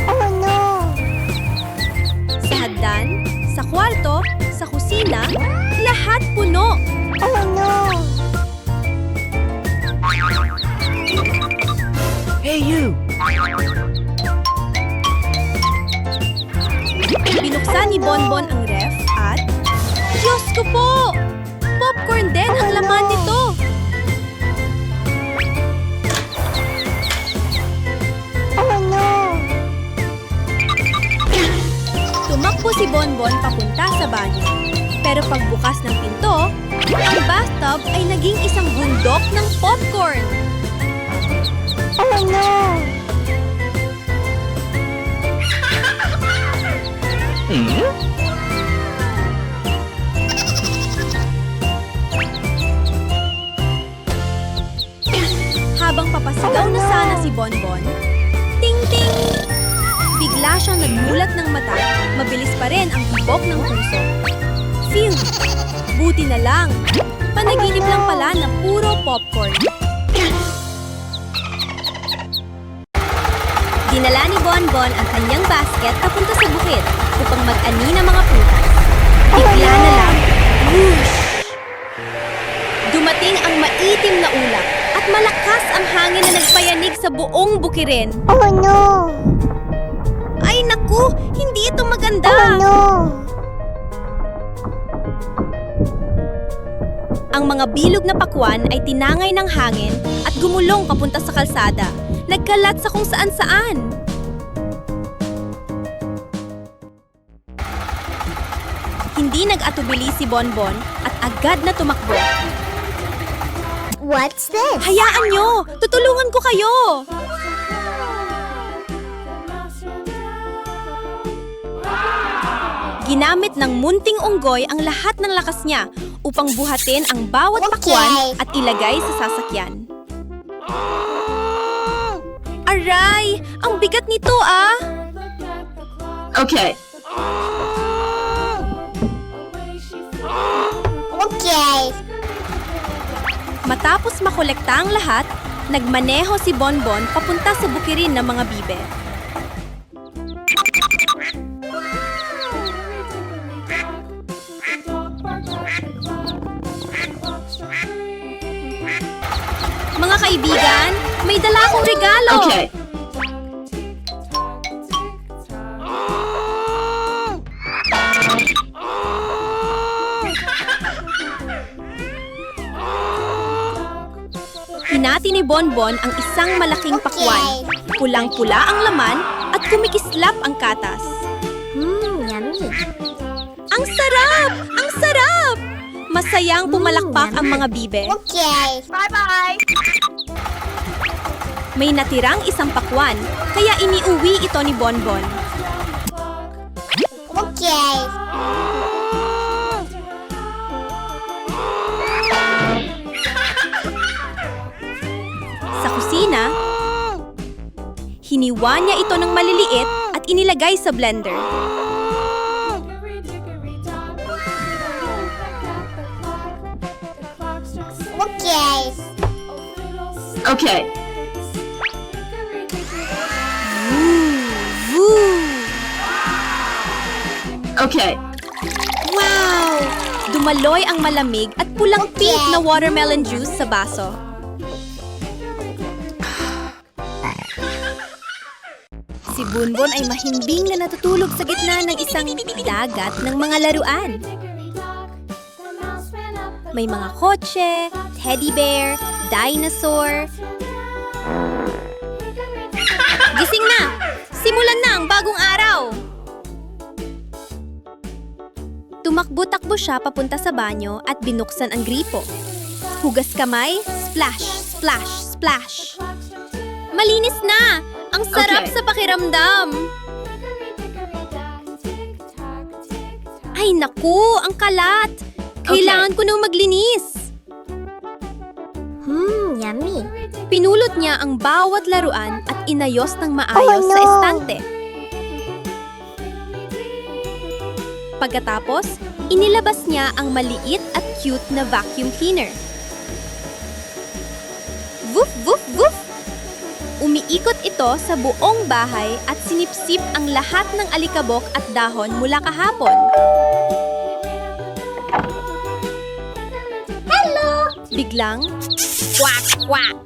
Oh no. Sa hagdan, sa kwarto, sa kusina, lahat puno. Oh no. Hey, you! Binuksan ni Bonbon ang ref at... Diyos ko po! Popcorn din ang laman nito! Oh no. Tumakbo si Bonbon papunta sa banyo. Pero pagbukas ng pinto, ang bathtub ay naging isang bundok ng popcorn. Oh no. Habang papasigaw na sana si Bonbon, ting-ting! Bigla siyang nagmulat ng mata, mabilis pa rin ang tibok ng puso. Phew! Buti na lang! Panaginip lang pala na puro popcorn. Dinala ni Bonbon ang kanyang basket papunta sa bukid upang mag-ani ng mga prutas. Bigla na lang, whoosh! Dumating ang maitim na ulap at malakas ang hangin na nagpayanig sa buong bukirin. Oh no. Ay naku, hindi ito maganda. Oh no. mga bilog na pakwan ay tinangay ng hangin at gumulong papunta sa kalsada. Nagkalat sa kung saan-saan. Hindi nag-atubili si Bonbon at agad na tumakbo. What's this? Hayaan nyo! Tutulungan ko kayo! Ginamit ng munting unggoy ang lahat ng lakas niya upang buhatin ang bawat pakwan at ilagay sa sasakyan. Aray! Ang bigat nito ah! Okay. Okay. Matapos makolekta ang lahat, nagmaneho si Bonbon papunta sa bukirin ng mga bibe. Mga kaibigan, may dala akong regalo! Okay. Hinati ni Bonbon ang isang malaking pakwan. Pulang-pula ang laman at kumikislap ang katas. Yummy. Ang sarap! Ang sarap! Masayang pumalakpak ang mga bibe. Okay. Bye-bye. May natirang isang pakwan, kaya iniuwi ito ni Bonbon. Okay. Sa kusina, hiniwa niya ito ng maliliit at inilagay sa blender. Okay. Okay. Okay. Wow! Dumaloy ang malamig at pulang pink na watermelon juice sa baso. Si Bonbon ay mahimbing na natutulog sa gitna ng isang dagat ng mga laruan. May mga kotse, teddy bear, dinosaur. Gising na! Simulan na ang bagong araw! Tumakbo-takbo siya papunta sa banyo at binuksan ang gripo. Hugas kamay, splash, splash, splash. Malinis na! Ang sarap Okay. sa pakiramdam! Ay naku, ang kalat! Kailangan ko nang maglinis! Yummy. Pinulot niya ang bawat laruan at inayos ng maayos sa estante. Pagkatapos, inilabas niya ang maliit at cute na vacuum cleaner. Woof, woof, woof! Umiikot ito sa buong bahay at sinipsip ang lahat ng alikabok at dahon mula kahapon. Hello! Biglang, kwak, kwak!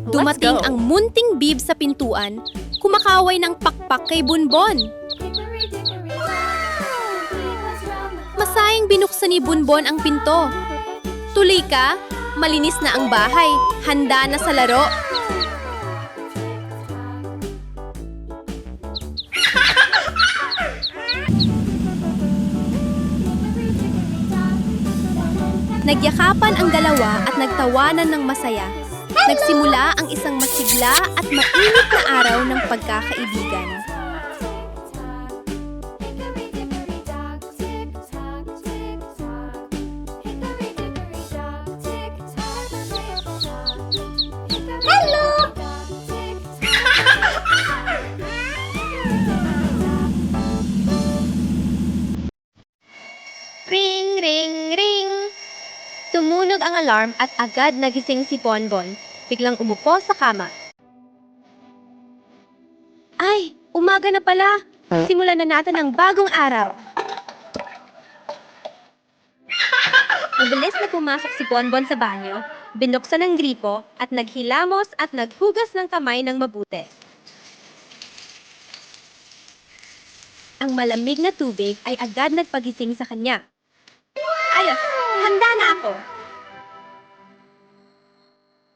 Dumating ang munting bib sa pintuan, kumakaway ng pakpak kay Bonbon. Masayang binuksan ni Bonbon ang pinto. Tuloy ka, malinis na ang bahay, handa na sa laro. Nagyakapan ang dalawa at nagtawanan ng masaya. Nagsimula ang isang masigla at mainit na araw ng pagkakaibigan. Ring, ring, ring! Tumunog ang alarm at agad nagising si Bonbon. Biglang umupo sa kama. Ay, umaga na pala! Simulan na natin ang bagong araw. Mabilis na pumasok si Bonbon sa banyo, binuksan ang gripo at naghilamos at naghugas ng kamay ng mabuti. Ang malamig na tubig ay agad nagpagising sa kanya. Ayos, handa na ako.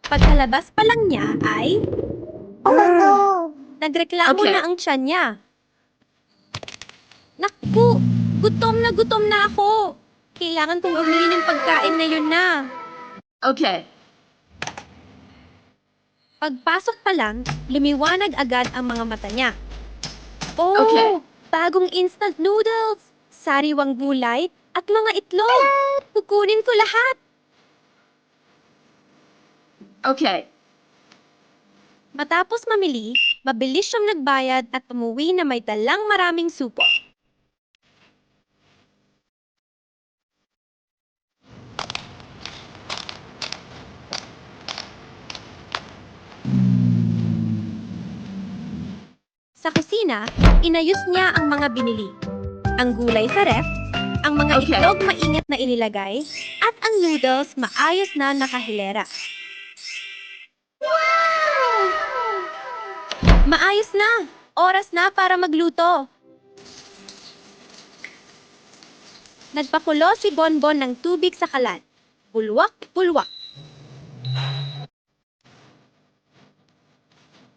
Pagkalabas pa lang niya ay Oh no! nagreklamo Okay. na ang tiyan niya. Naku, gutom na ako. Kailangan kong bumili ng pagkain na yun na. Okay. Pagpasok pa lang, lumiwanag agad ang mga mata niya. Oh, Okay. bagong instant noodles, sariwang gulay, at mga itlog. Kukunin ko lahat. Okay. Matapos mamili, mabilis siyang nagbayad at umuwi na may dalang maraming supo. Sa kusina, inayos niya ang mga binili. Ang gulay sa ref, ang mga Okay. itlog maingat na inilagay, at ang noodles maayos na nakahilera. Maayos na! Oras na para magluto! Nagpakulo si Bonbon ng tubig sa kalan. Bulwak.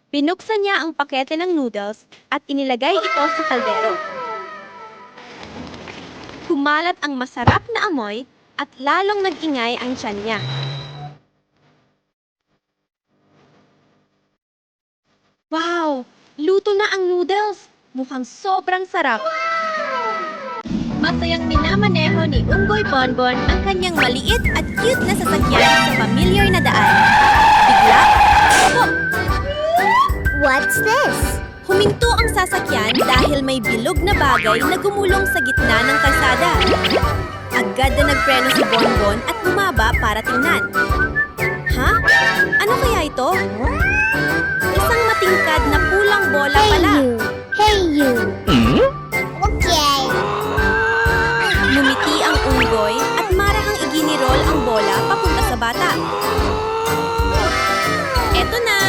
Binuksan niya ang pakete ng noodles at inilagay ito sa kaldero. Kumalat ang masarap na amoy at lalong nag-ingay ang tiyan niya. Wow! Luto na ang noodles! Mukhang sobrang sarap! Masayang minamaneho ni Unggoy Bonbon ang kanyang maliit at cute na sasakyan sa familiar na daan. Bigla, What's this? huminto ang sasakyan dahil may bilog na bagay na gumulong sa gitna ng kalsada. Agad na nagpreno si Bonbon at bumaba para tingnan. Ha? Ano kaya ito? Isang matingkad na pulang bola pala. Hey you! Okay. Ngumiti ang unggoy at marahang iginirol ang bola papunta sa bata. Eto na!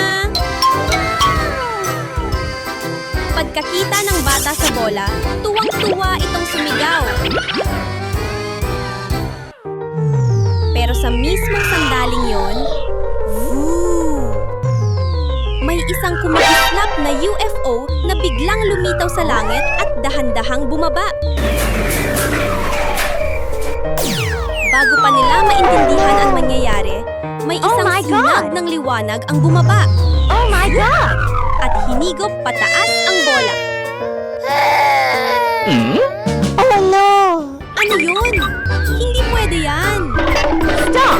Pagkakita ng bata sa bola, tuwang-tuwa itong sumigaw. Pero sa mismong sandaling yon, may isang kumikislap na UFO na biglang lumitaw sa langit at dahan-dahang bumaba. Bago pa nila maintindihan ang mangyayari, may isang my sinag God! ng liwanag ang bumaba Oh my God! at hinigop pataas ang bola. Oh no! Ano yun? Hindi pwede yan! Stop!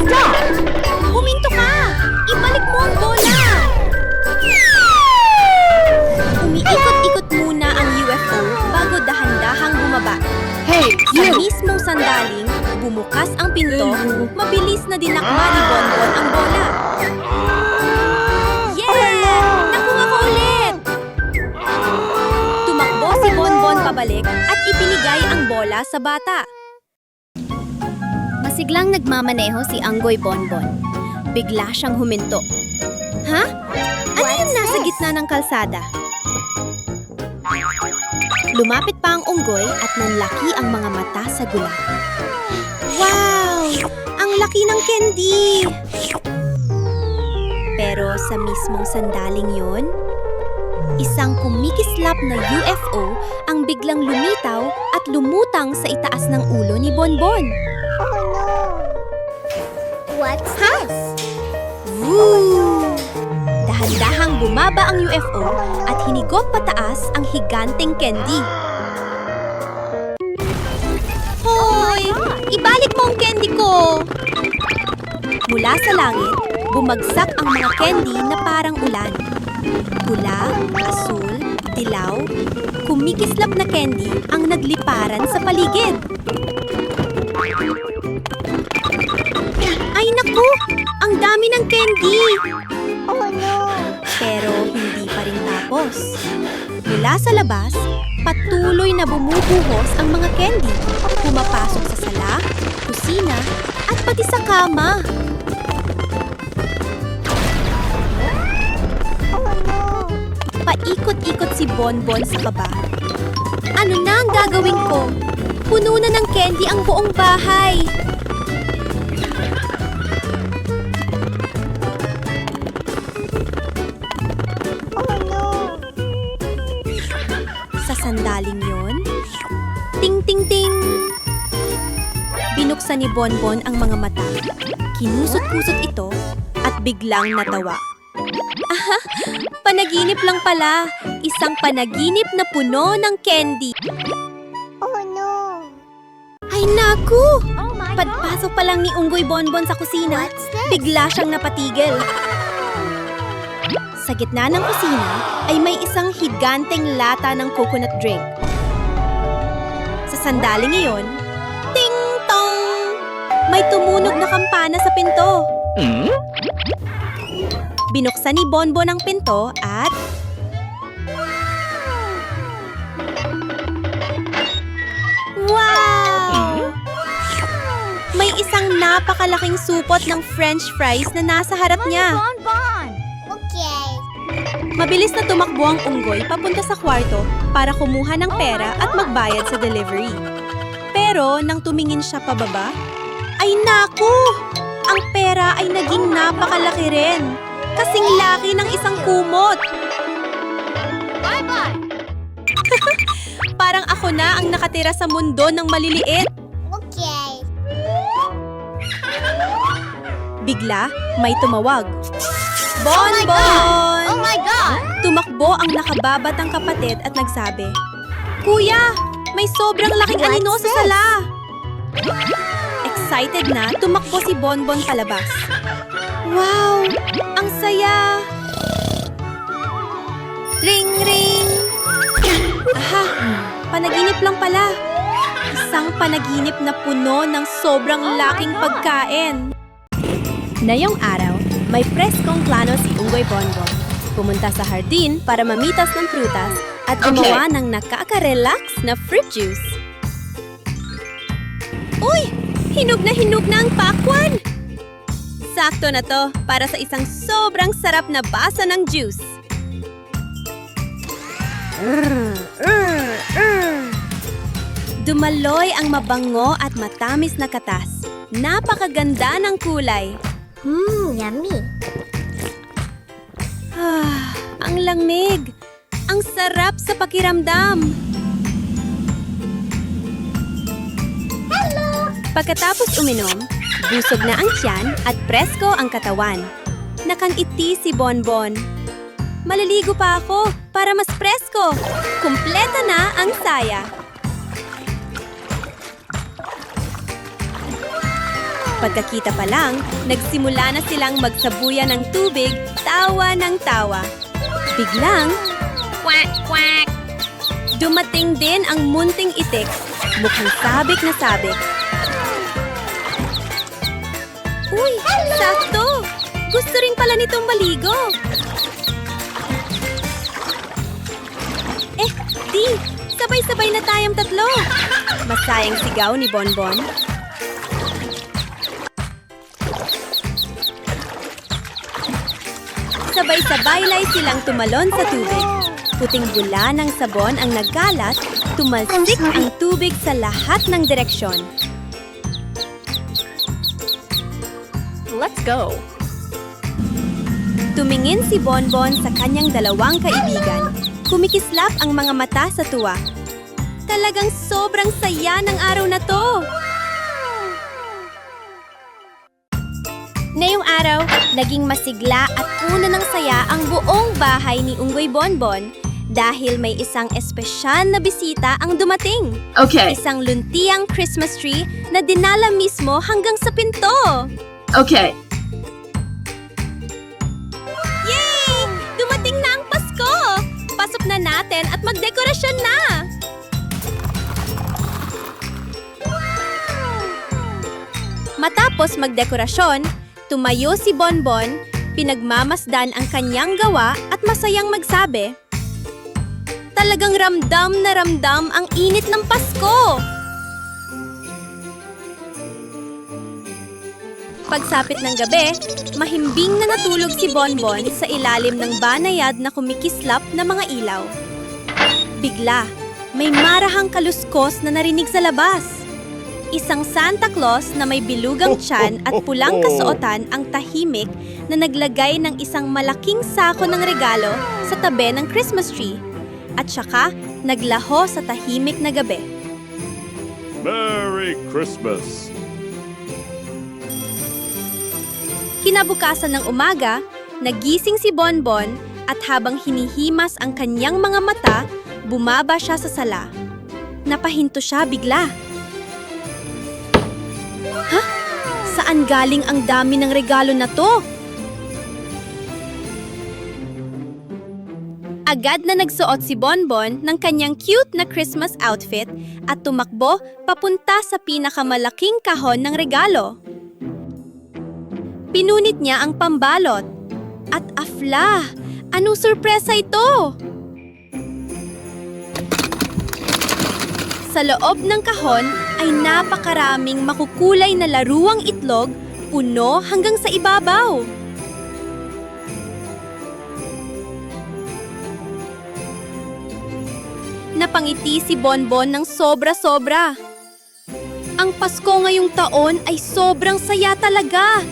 Stop! Huminto ka! Ibalik mo ang bola! Umiikot-ikot muna ang UFO bago dahan-dahang bumaba. Hey, Sa you! mismong sandaling, bumukas ang pinto, mabilis na dinakma ni Bonbon ang bola. Yeah! Nakuha ko ulit! Tumakbo si Bonbon pabalik at ipinigay ang bola sa bata. Masiglang nagmamaneho si Anggoy Bonbon. Bigla siyang huminto. Ha? Ano yung nasa gitna ng kalsada? Lumapit pa ang unggoy at nanlaki ang mga mata sa gulat. Wow! Ang laki ng candy! Pero sa mismong sandaling yon, isang kumikislap na UFO ang biglang lumitaw at lumutang sa itaas ng ulo ni Bonbon. Oh no! What's this? Woo! Dahan-dahang bumaba ang UFO at hinigop pataas ang higanteng candy. Hoy! Ibalik mo ang candy ko! Mula sa langit, bumagsak ang mga candy na parang ulan. Pula, asul, dilaw, kumikislap na candy ang nagliparan sa paligid. Ay naku! Ang dami ng candy! Oh no! Pero hindi pa rin tapos. Mula sa labas, patuloy na bumubuhos ang mga candy. Pumapasok sa sala, kusina, at pati sa kama. Oh no! Paikot-ikot si Bonbon sa kaba. Ano na ang gagawin ko? Puno na ng candy ang buong bahay. sandaling yon, ting ting ting! Binuksan ni Bonbon ang mga mata. Kinusot-kusot ito at biglang natawa. Aha, panaginip lang pala. Isang panaginip na puno ng candy. Oh no! Ay naku! Oh my Pagpasok pa lang ni Unggoy Bonbon sa kusina, What's this? bigla siyang napatigil. Sa gitna ng kusina ay may isang higanteng lata ng coconut drink. Sa sandaling iyon, ting tong! May tumunog na kampana sa pinto. Binuksan ni Bonbon ang pinto at... Wow! May isang napakalaking supot ng French fries na nasa harap niya. Bonbon! Okay. Mabilis na tumakbo ang unggoy papunta sa kwarto para kumuha ng pera at magbayad sa delivery. Pero nang tumingin siya pababa, ay naku! Ang pera ay naging napakalaki rin. Kasing laki ng isang kumot. Bye-bye! Parang ako na ang nakatira sa mundo ng maliliit. Okay. Bigla, may tumawag. Oh my Bonbon! Oh my God! Tumakbo ang nakababatang kapatid at nagsabi, Kuya, may sobrang laking What's anino sa this? sala. Excited na, tumakbo si Bonbon palabas. Wow! Ang saya! Ring, ring! Aha! Panaginip lang pala. Isang panaginip na puno ng sobrang laking pagkain. Ngayong araw, may preskong plano si Unggoy Bonbon. Pumunta sa hardin para mamitas ng prutas at gumawa ng nakaka-relax na fruit juice. Uy! Hinog na ang pakwan! Sakto na to para sa isang sobrang sarap na basa ng juice. Dumaloy ang mabango at matamis na katas. Napakaganda ng kulay. Yummy. Ang lamig. Ang sarap sa pakiramdam. Pagkatapos uminom, busog na ang tiyan at presko ang katawan. Nakangiti si Bonbon. Maliligo pa ako para mas presko. Kumpleta na ang saya. Pagkakita pa lang, nagsimula na silang magsabuya ng tubig, tawa ng tawa. Biglang, quack, quack! Dumating din ang munting itik, mukhang sabik na sabik. Uy, sakto! Gusto rin pala nitong maligo. Di! Sabay-sabay na tayong tatlo. Masayang sigaw ni Bonbon. Sabay-sabaylay silang tumalon sa tubig. Puting bula ng sabon ang nagkalat, tumalsik ang tubig sa lahat ng direksyon. Let's go! Tumingin si Bonbon sa kanyang dalawang kaibigan. Kumikislap ang mga mata sa tuwa. Talagang sobrang saya ng araw na to! Ngayong araw, naging masigla at puno ng saya ang buong bahay ni Unggoy Bonbon dahil may isang espesyal na bisita ang dumating. Okay. Isang luntiang Christmas tree na dinala mismo hanggang sa pinto. Okay. Yay! Dumating na ang Pasko! Pasok na natin at magdekorasyon na! Matapos magdekorasyon, tumayo si Bonbon, pinagmamasdan ang kanyang gawa at masayang magsabi, talagang ramdam na ramdam ang init ng Pasko! Pagsapit ng gabi, mahimbing na natulog si Bonbon sa ilalim ng banayad na kumikislap na mga ilaw. Bigla, may marahang kaluskos na narinig sa labas. Isang Santa Claus na may bilugang tiyan at pulang kasuotan ang tahimik na naglagay ng isang malaking sako ng regalo sa tabi ng Christmas tree. At saka, naglaho sa tahimik na gabi. Merry Christmas. Kinabukasan ng umaga, nagising si Bonbon at habang hinihimas ang kanyang mga mata, bumaba siya sa sala. Napahinto siya bigla. Ha? Saan galing ang dami ng regalo na to? Agad na nagsuot si Bonbon ng kanyang cute na Christmas outfit at tumakbo papunta sa pinakamalaking kahon ng regalo. Pinunit niya ang pambalot. At afla, anong sorpresa ito? Sa loob ng kahon ay napakaraming makukulay na laruang itlog, puno hanggang sa ibabaw. Napangiti si Bonbon ng sobra-sobra. Ang Pasko ngayong taon ay sobrang saya talaga.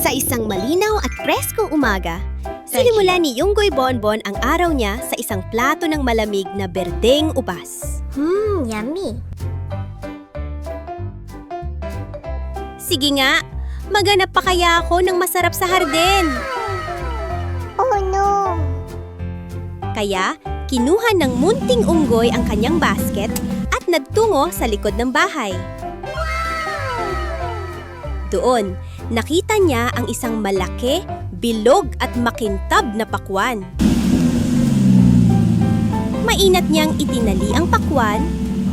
Sa isang malinaw at preskong umaga, sinimula ni Yunggoy Bonbon ang araw niya sa isang plato ng malamig na berdeng ubas. Yummy. Sige nga, maghanap pa kaya ako ng masarap sa hardin. Oh no. Kaya, kinuha ng munting unggoy ang kanyang basket at nagtungo sa likod ng bahay. Doon, nakita niya ang isang malaki, bilog at makintab na pakwan. Mainat niyang itinali ang pakwan,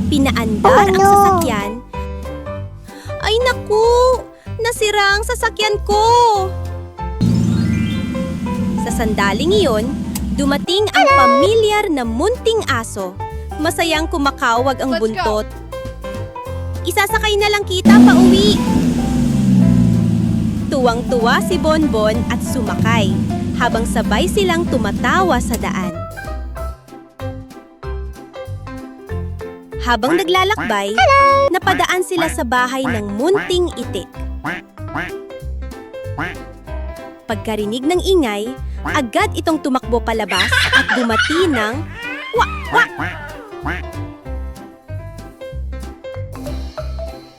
pinaandar ang sasakyan. Ay naku! Nasira ang sasakyan ko! Sa sandaling iyon, dumating ang pamilyar na munting aso. Masayang kumakawag ang buntot. Isasakay na lang kita pauwi! Tuwang-tuwa si Bonbon at sumakay, habang sabay silang tumatawa sa daan. Habang naglalakbay, napadaan sila sa bahay ng munting itik. Pagkarinig ng ingay, agad itong tumakbo palabas at bumati ng wak-wak!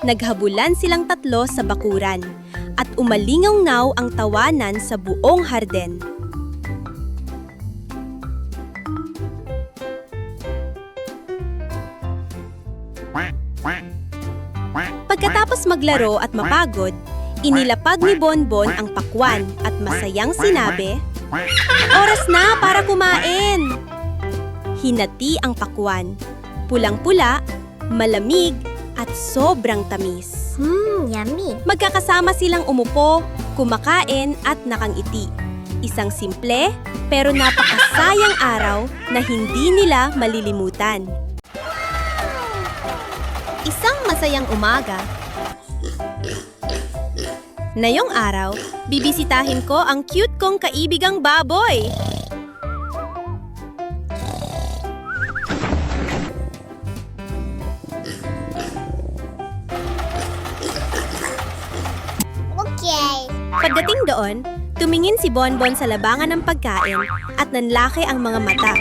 Naghabulan silang tatlo sa bakuran at umalingaw-ngaw ang tawanan sa buong harden. Pagkatapos maglaro at mapagod, inilapag ni Bonbon ang pakwan at masayang sinabi, "Oras na para kumain!" Hinati ang pakwan, pulang-pula, malamig at sobrang tamis. Yummy. Magkakasama silang umupo, kumakain at nakangiti. Isang simple pero napakasayang araw na hindi nila malilimutan. Isang masayang umaga. Ngayong araw, bibisitahin ko ang cute kong kaibigang baboy. Okay. Pagdating doon, tumingin si Bonbon sa labangan ng pagkain at nanlaki ang mga mata.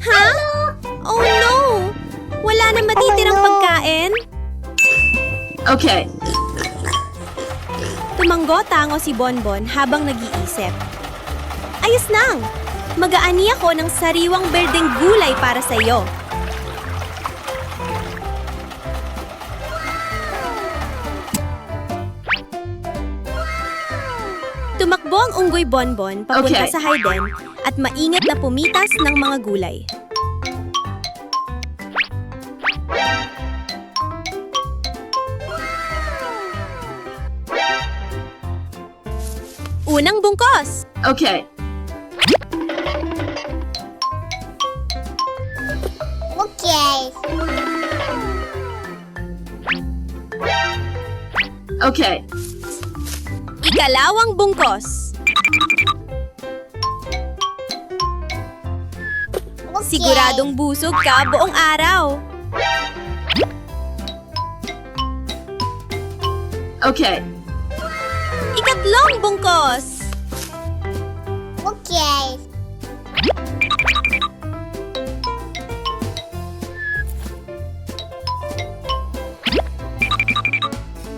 Ha? Oh no! Wala na matitirang Oh, no. pagkain? Okay. Tumanggo-tango si Bonbon habang nag-iisip. Ayos nang! Mag-aani ako ng sariwang berdeng gulay para sa iyo. Tumakbo ang unggoy Bonbon papunta Okay. sa harden at maingat na pumitas ng mga gulay. Unang bungkos! Okay. Okay. Okay. Ikalawang bungkos! Siguradong busog ka buong araw. Okay. Ikatlong bungkos. Okay.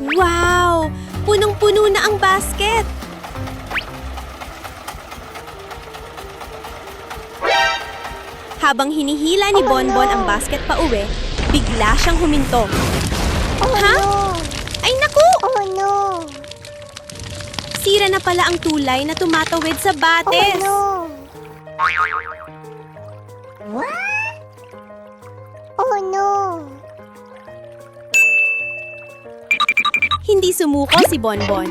Wow! Punong-puno na ang basket. Habang hinihila ni Bonbon ang basket pa uwi, bigla siyang huminto. Ha? Ay naku! Oh no. Sira na pala ang tulay na tumatawid sa bates. Oh no. Hindi sumuko si Bonbon.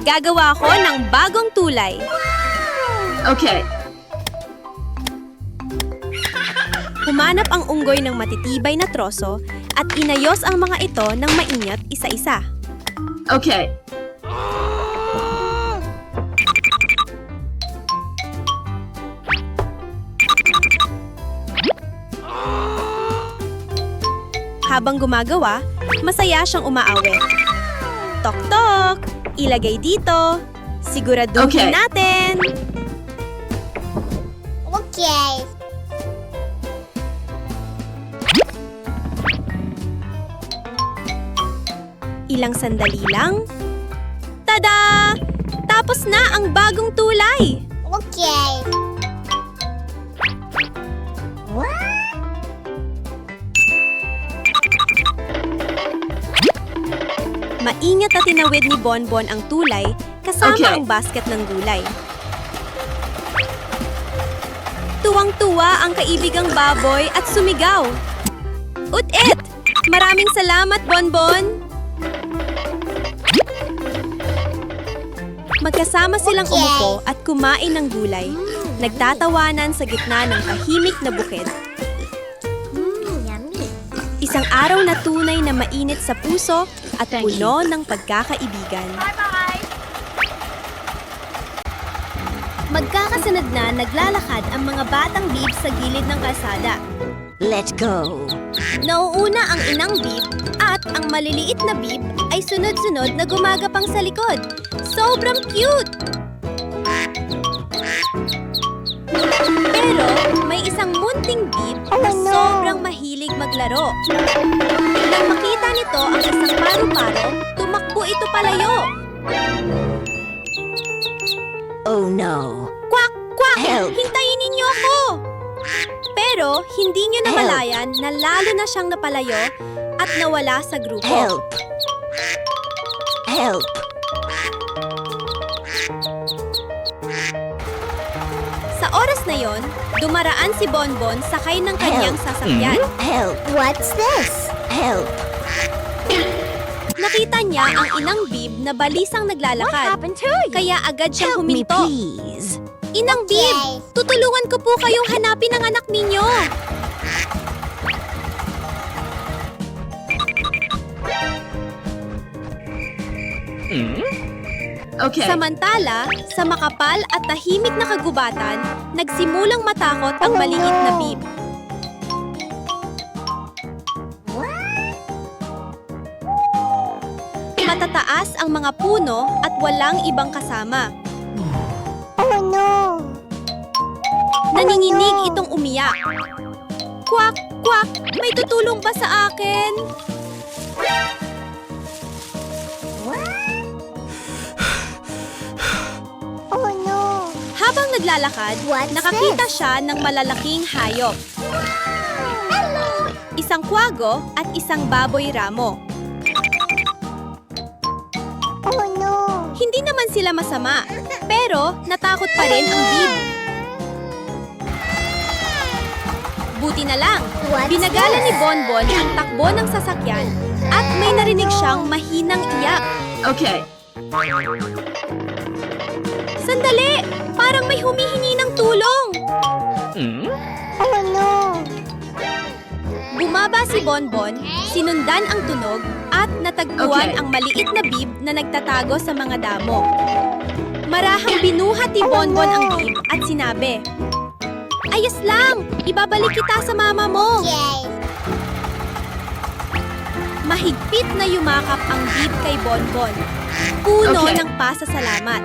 Gagawa ko ng bagong tulay. Okay. Humanap ang unggoy ng matitibay na troso at inayos ang mga ito ng maingat isa-isa. Okay. Habang gumagawa, masaya siyang umaawit. Tok-tok! Ilagay dito. Siguraduhin Okay. natin. Okay. Ilang sandali lang. Tada! Tapos na ang bagong tulay! Okay. Maingat na tinawid ni Bonbon ang tulay kasama Okay. ang basket ng gulay. Tuwang-tuwa ang kaibigang baboy at sumigaw. Ut-it! Maraming salamat, Bonbon! Magkasama silang Okay. umupo at kumain ng gulay, nagtatawanan sa gitna ng tahimik na bukid. Yummy. Isang araw na tunay na mainit sa puso at puno ng pagkakaibigan. Magkakasunod na naglalakad ang mga batang bib sa gilid ng kalsada. Let's go. Nauuna ang inang bib at ang maliliit na bib ay sunod-sunod na gumagapang sa likod. Sobrang cute! Pero may isang munting bib na Oh, no. sobrang mahilig maglaro. Nang makita nito ang isang paru-paro, tumakbo ito palayo. Oh no. Kwak! Kwak! Help! Hintayin ninyo ako! Pero hindi niyo namalayan na lalo na siyang napalayo at nawala sa grupo. Help. Help. Sa oras na yon, dumaraan si Bonbon sakay ng kanyang sasakyan. Help. What's this? Help. Nakita niya ang inang bib na balisang naglalakad. Kaya agad siyang Help me, huminto. please. Inang bib, tutulungan ko po kayong hanapin ang anak ninyo. Okay. Samantala, sa makapal at tahimik na kagubatan, nagsimulang matakot ang maliit na bib. Matataas ang mga puno at walang ibang kasama. Oh no. Nanginginig itong umiyak. Kwak! Kwak! May tutulong ba sa akin? Oh no. Habang naglalakad, What's nakakita siya ng malalaking hayop. Isang kwago at isang baboy ramo. Oh no. Hindi naman sila masama, pero natakot pa rin ang bib. Buti na lang, What's binagala this? ni Bonbon ang takbo ng sasakyan at may narinig siyang mahinang iyak. Okay. Sandali! Parang may humihingi ng tulong! Oh no. Bumaba si Bonbon, sinundan ang tunog at natagpuan Okay. ang maliit na bib na nagtatago sa mga damo. Marahang binuhat ni Bonbon ang bib at sinabi, Ayos lang! Ibabalik kita sa mama mo! Yay! Mahigpit na yumakap ang jeep kay Bonbon. Puno Okay. ng pasasalamat.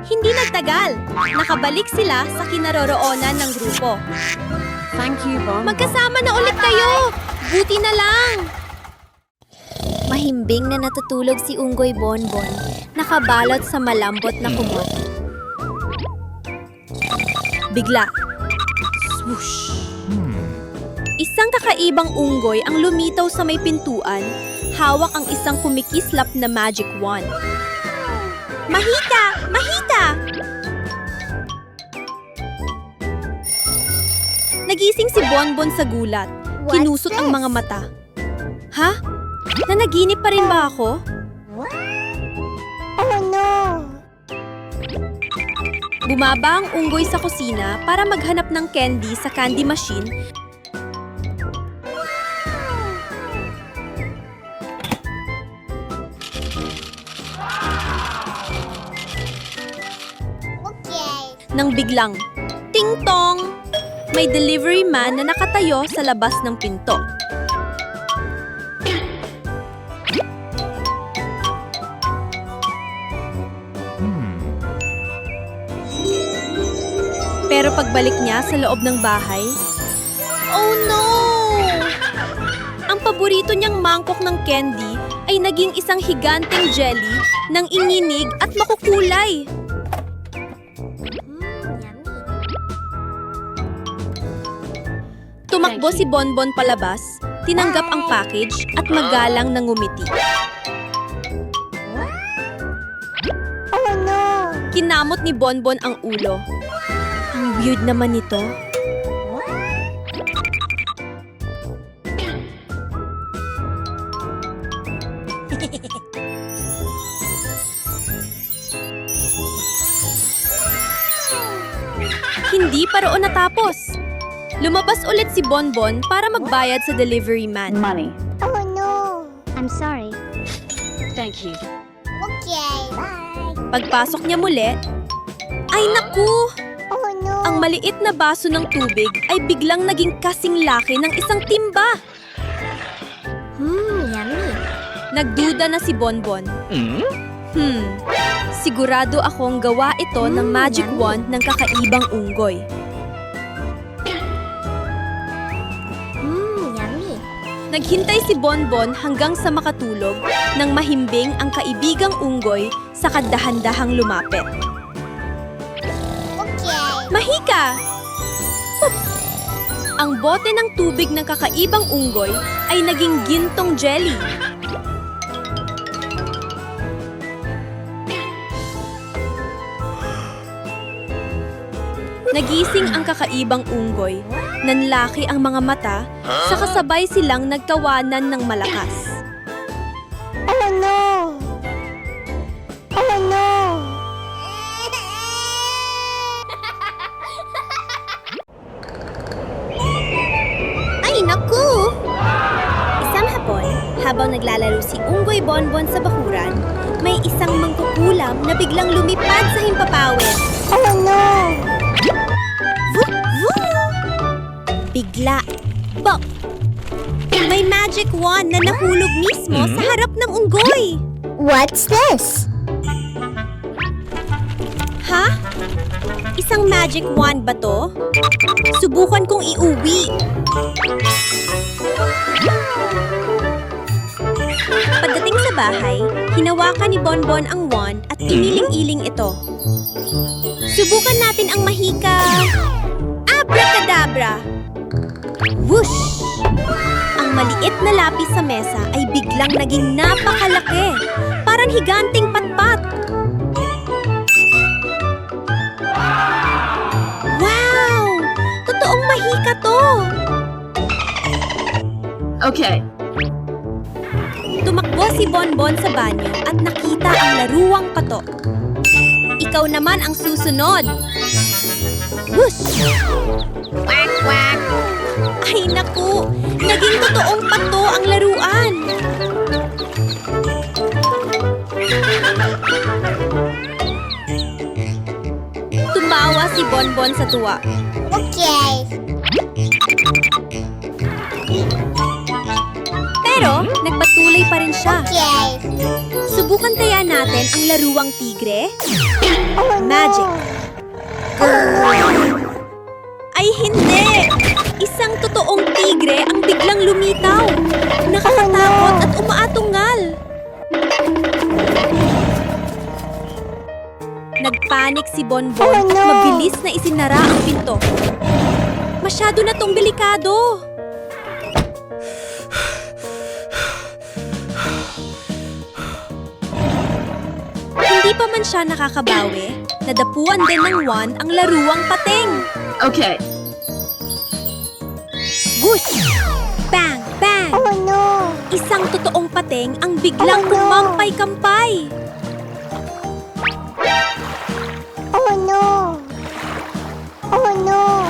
Hindi nagtagal, nakabalik sila sa kinaroroonan ng grupo. Thank you, Bon. Magkasama na ulit kayo! Buti na lang! Mahimbing na natutulog si Unggoy Bonbon, nakabalot sa malambot na kumot. Bigla, swoosh! Isang kakaibang unggoy ang lumitaw sa may pintuan, hawak ang isang kumikislap na magic wand. Mahika! Mahika! Nagising si Bonbon sa gulat. What's Kinusot ang this? mga mata. Ha? Nanaginip pa rin ba ako? Oh no! Bumaba ang unggoy sa kusina para maghanap ng candy sa candy machine. Okay. Nang biglang, ting-tong! May delivery man na nakatayo sa labas ng pinto. Pero pagbalik niya sa loob ng bahay, oh no! Ang paborito niyang mangkok ng candy ay naging isang higanteng jelly ng inginig at makukulay. Tumakbo si Bonbon palabas, tinanggap ang package at magalang na ngumiti. Oh no! Kinamot ni Bonbon ang ulo. Ang weird naman nito. Hindi pa roon natapos. Lumabas ulit si Bonbon para magbayad sa delivery man. Money. Oh no! I'm sorry. Thank you. Okay. Bye. Pagpasok niya muli, ay naku! Oh no! Ang maliit na baso ng tubig ay biglang naging kasing laki ng isang timba. Yummy. Nagduda na si Bonbon. Sigurado akong gawa ito ng magic wand ng kakaibang unggoy. Yummy. Naghintay si Bonbon hanggang sa makatulog nang mahimbing ang kaibigang unggoy sa kadahan-dahang lumapit. Okay. Mahika! Pup! Ang bote ng tubig ng kakaibang unggoy ay naging gintong jelly. Nagising ang kakaibang unggoy. Nanlaki ang mga mata, sa kasabay silang nagtawanan ng malakas. Oh no! Oh no! Ay, naku! Isang hapon, habang naglalaro si Unggoy Bonbon sa bakuran, may isang mangkukulam na biglang lumipad sa himpapawid. Oh no! Vup, vup! Bigla, bok! May magic wand na nahulog mismo sa harap ng unggoy. What's this? Ha? Isang magic wand ba to? Subukan kong iuwi. Pagdating sa bahay, hinawakan ni Bonbon ang wand at iniling-iling ito. Subukan natin ang mahika. Abracadabra! Whoosh! Ang maliit na lapis sa mesa ay biglang naging napakalaki. Parang higanting patpat. Wow! Totoong mahika to! Okay. Tumakbo si Bonbon sa banyo at nakita ang laruwang pato. Ikaw naman ang susunod. Whoosh! Quack, quack! Ay naku! Naging totoong pato ang laruan! Tumawa si Bonbon sa tuwa. Okay. Pero, nagpatuloy pa rin siya. Okay. Subukan kaya natin ang laruang tigre? Magic. Ay hindi! Isang totoong tigre ang biglang lumitaw. Nakakatakot at umaatungal. Nagpanik si Bonbon at mabilis na isinara ang pinto. Masyado na tong delikado. Hindi pa man siya nakakabawi, nadapuan din ng Juan ang laruang pating. Okay. Whoosh! Bang! Bang! Oh no. Isang totoong pating ang biglang kumampay-kampay. Oh no. Oh no.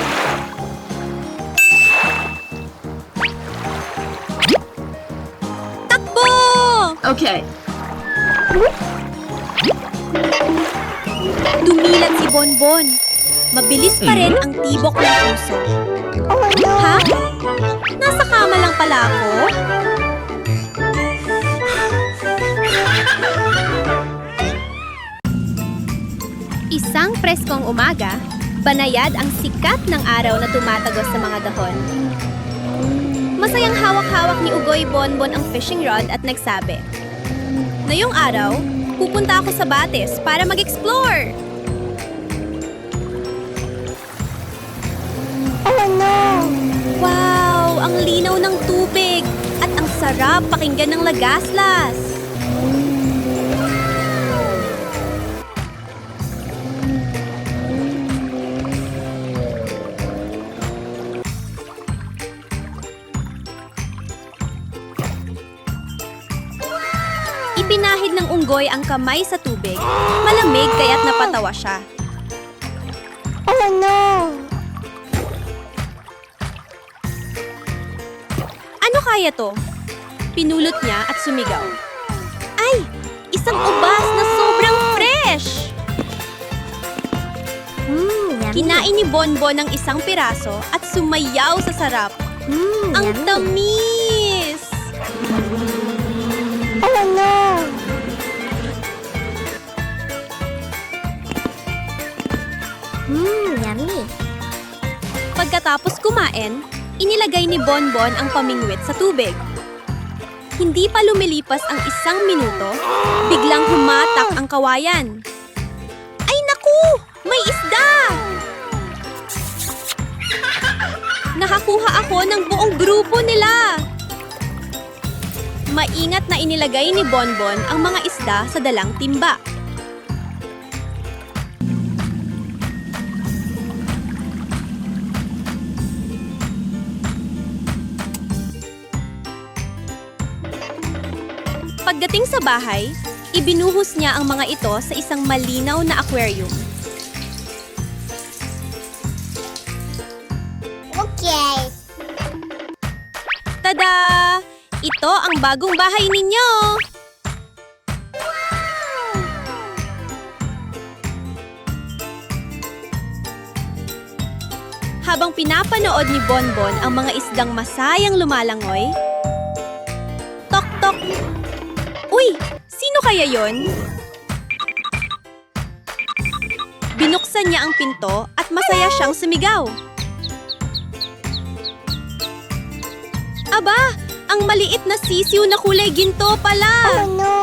Takbo! Okay. Dumilat si Bonbon. Mabilis pa rin ang tibok ng puso. Oh no. Ha? Nasa kama lang pala ako? Isang preskong umaga, banayad ang sikat ng araw na tumatagos sa mga dahon. Masayang hawak-hawak ni Ugoy Bonbon ang fishing rod at nagsabi, "Ngayong araw, pupunta ako sa Batis para mag-explore." Oh no. Wow! Ang linaw ng tubig at ang sarap pakinggan ng lagaslas. Ipinahid ng unggoy ang kamay sa tubig. Malamig kaya't napatawa siya. Oh no. Ano kaya to? Pinulot niya at sumigaw. Ay! Isang ubas na sobrang fresh! Kinain ni Bonbon ng isang piraso at sumayaw sa sarap. Ang tamis! Oh no. Yummy. Pagkatapos kumain, inilagay ni Bonbon ang pamingwit sa tubig. Hindi pa lumilipas ang 1 minuto, biglang humatak ang kawayan. Ay naku! May isda! Nakakuha ako ng buong grupo nila! Maingat na inilagay ni Bonbon ang mga isda sa dalang timba. Pagdating sa bahay, ibinuhos niya ang mga ito sa isang malinaw na aquarium. Okay. Tada! Ito ang bagong bahay ninyo! Habang pinapanood ni Bonbon ang mga isdang masayang lumalangoy, tok-tok! Uy! Sino kaya yon? Binuksan niya ang pinto at masaya siyang sumigaw. Aba! Ang maliit na sisiw na kulay ginto pala! Oh no.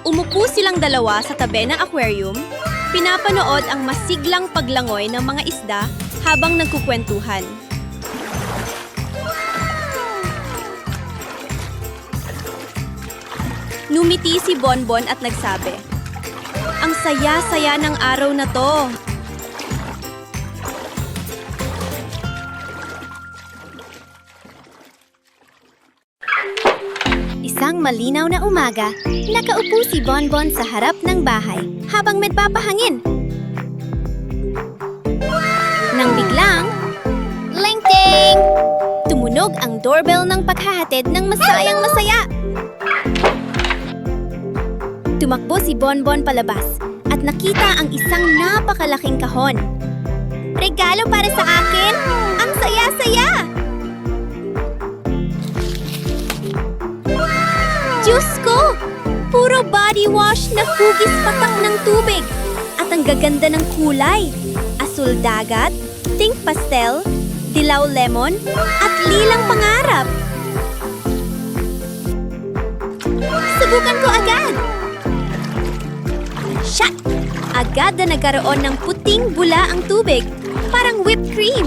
Umupo silang dalawa sa tabi ng aquarium, pinapanood ang masiglang paglangoy ng mga isda habang nagkukwentuhan. Numiti si Bonbon at nagsabi, "Ang saya-saya ng araw na to." Isang malinaw na umaga, nakaupo si Bonbon sa harap ng bahay habang nagpapahangin. Nang biglang, "Ling-ting!" Tumunog ang doorbell ng paghahatid ng masayang masaya. Tumakbo si Bonbon palabas at nakita ang isang napakalaking kahon. Regalo para sa akin? Ang saya-saya! Diyos ko! Puro body wash na hugis patak ng tubig. At ang gaganda ng kulay. Asul dagat, pink pastel, dilaw lemon, at lilang pangarap. Subukan ko agad! Shot! Agad na nagkaroon ng puting bula ang tubig. Parang whipped cream.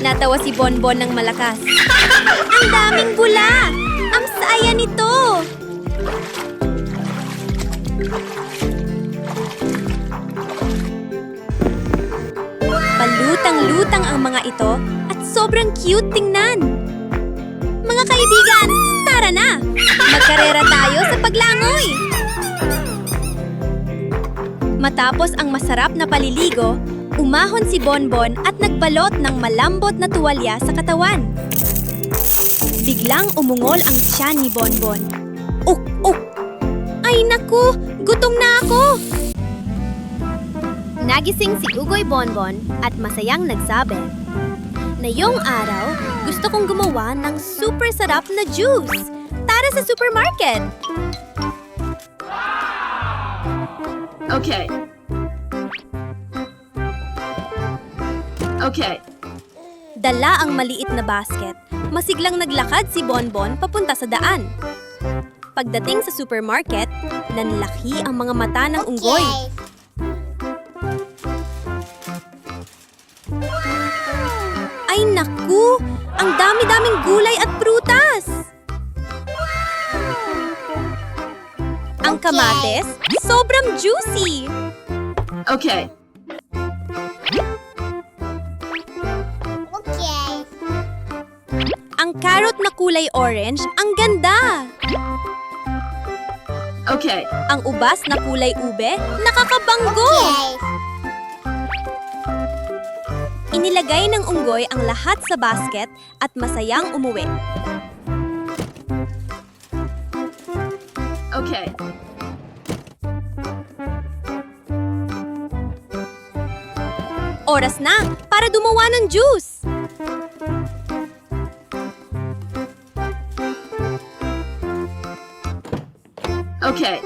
Natawa si Bonbon ng malakas. Ang daming bula! Ang saya nito! Palutang-lutang ang mga ito at sobrang cute tingnan. Mga kaibigan, tara na! Magkarera tayo sa paglangoy! Matapos ang masarap na paliligo, umahon si Bonbon at nagbalot ng malambot na tuwalya sa katawan. Biglang umungol ang tiyan ni Bonbon. Uk! Ay naku! Gutom na ako! Nagising si Ugoy Bonbon at masayang nagsabi, "Ngayong araw, gusto kong gumawa ng super sarap na juice. Tara sa supermarket!" Okay. Okay. Dala ang maliit na basket. Masiglang naglakad si Bonbon papunta sa daan. Pagdating sa supermarket, nanlaki ang mga mata ng unggoy. Ay naku! Ang dami-daming gulay at prutas! Ang kamates, sobrang juicy! Okay. Ang carrot na kulay orange, ang ganda! Okay. Ang ubas na kulay ube, nakakabanggo! Inilagay ng unggoy ang lahat sa basket at masayang umuwi. Okay. Oras na para dumawa ng juice! Okay.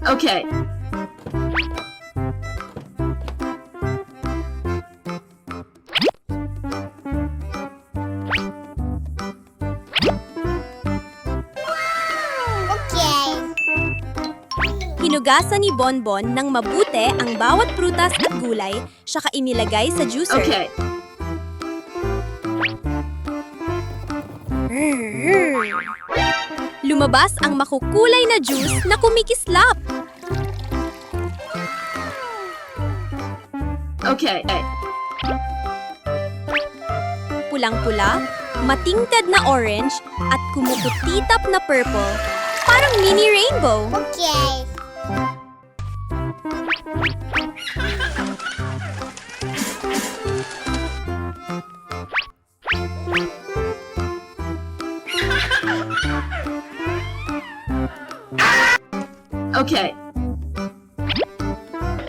Okay. Hinugasan ni Bonbon ng mabuti ang bawat prutas at gulay, saka inilagay sa juicer. Okay. Lumabas ang makukulay na juice na kumikislap. Okay. Pulang-pula, matingkad na orange, at kumukutitap na purple. Parang mini rainbow. Okay.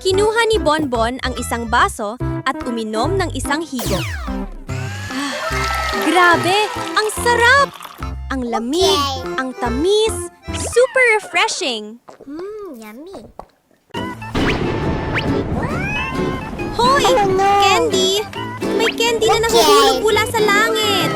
Kinuha ni Bonbon ang isang baso at uminom ng isang higop. Ah, grabe! Ang sarap! Ang lamig, ang tamis, super refreshing! Yummy. Hoy! Candy! May candy na nahuhulog mula sa langit!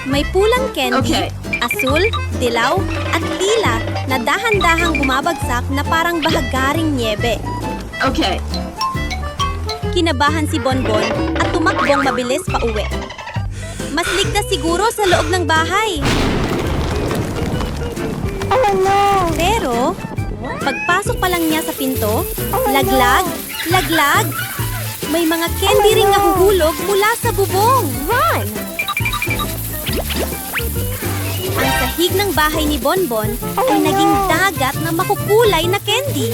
May pulang candy, Okay. asul, dilaw, at lila na dahan-dahang bumabagsak na parang bahagaring niebe. Okay. Kinabahan si Bonbon at tumakbong mabilis pa uwi. Mas ligtas siguro sa loob ng bahay. Oh no! Pero, pagpasok pa lang niya sa pinto, laglag, laglag. May mga candy ring na huhulog mula sa bubong. Run! Ang sahig ng bahay ni Bonbon ay naging dagat na makukulay na candy.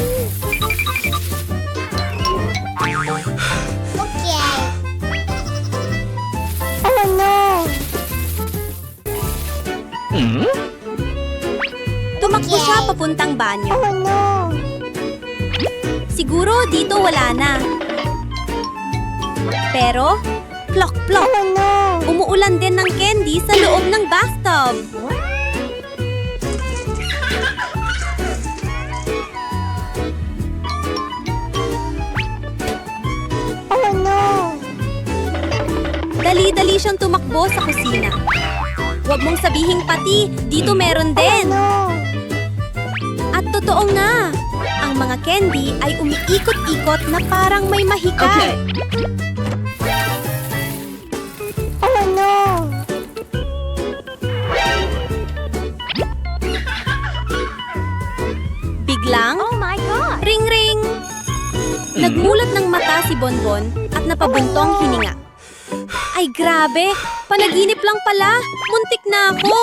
Okay. Oh no! Tumakbo siya papuntang banyo. Oh no! Siguro dito wala na. Pero, plok-plok, Oh no! umuulan din ng candy sa loob ng bathtub. Oh no! Dali-dali siyang tumakbo sa kusina. Huwag mong sabihing pati, dito meron din. No! At totoo nga, ang mga candy ay umiikot-ikot na parang may mahika. Okay. Oh no! Biglang, Oh my God! ring-ring! Nagmulat ng mata si Bonbon at napabuntong hininga. Ay grabe, panaginip lang pala, muntik na ako.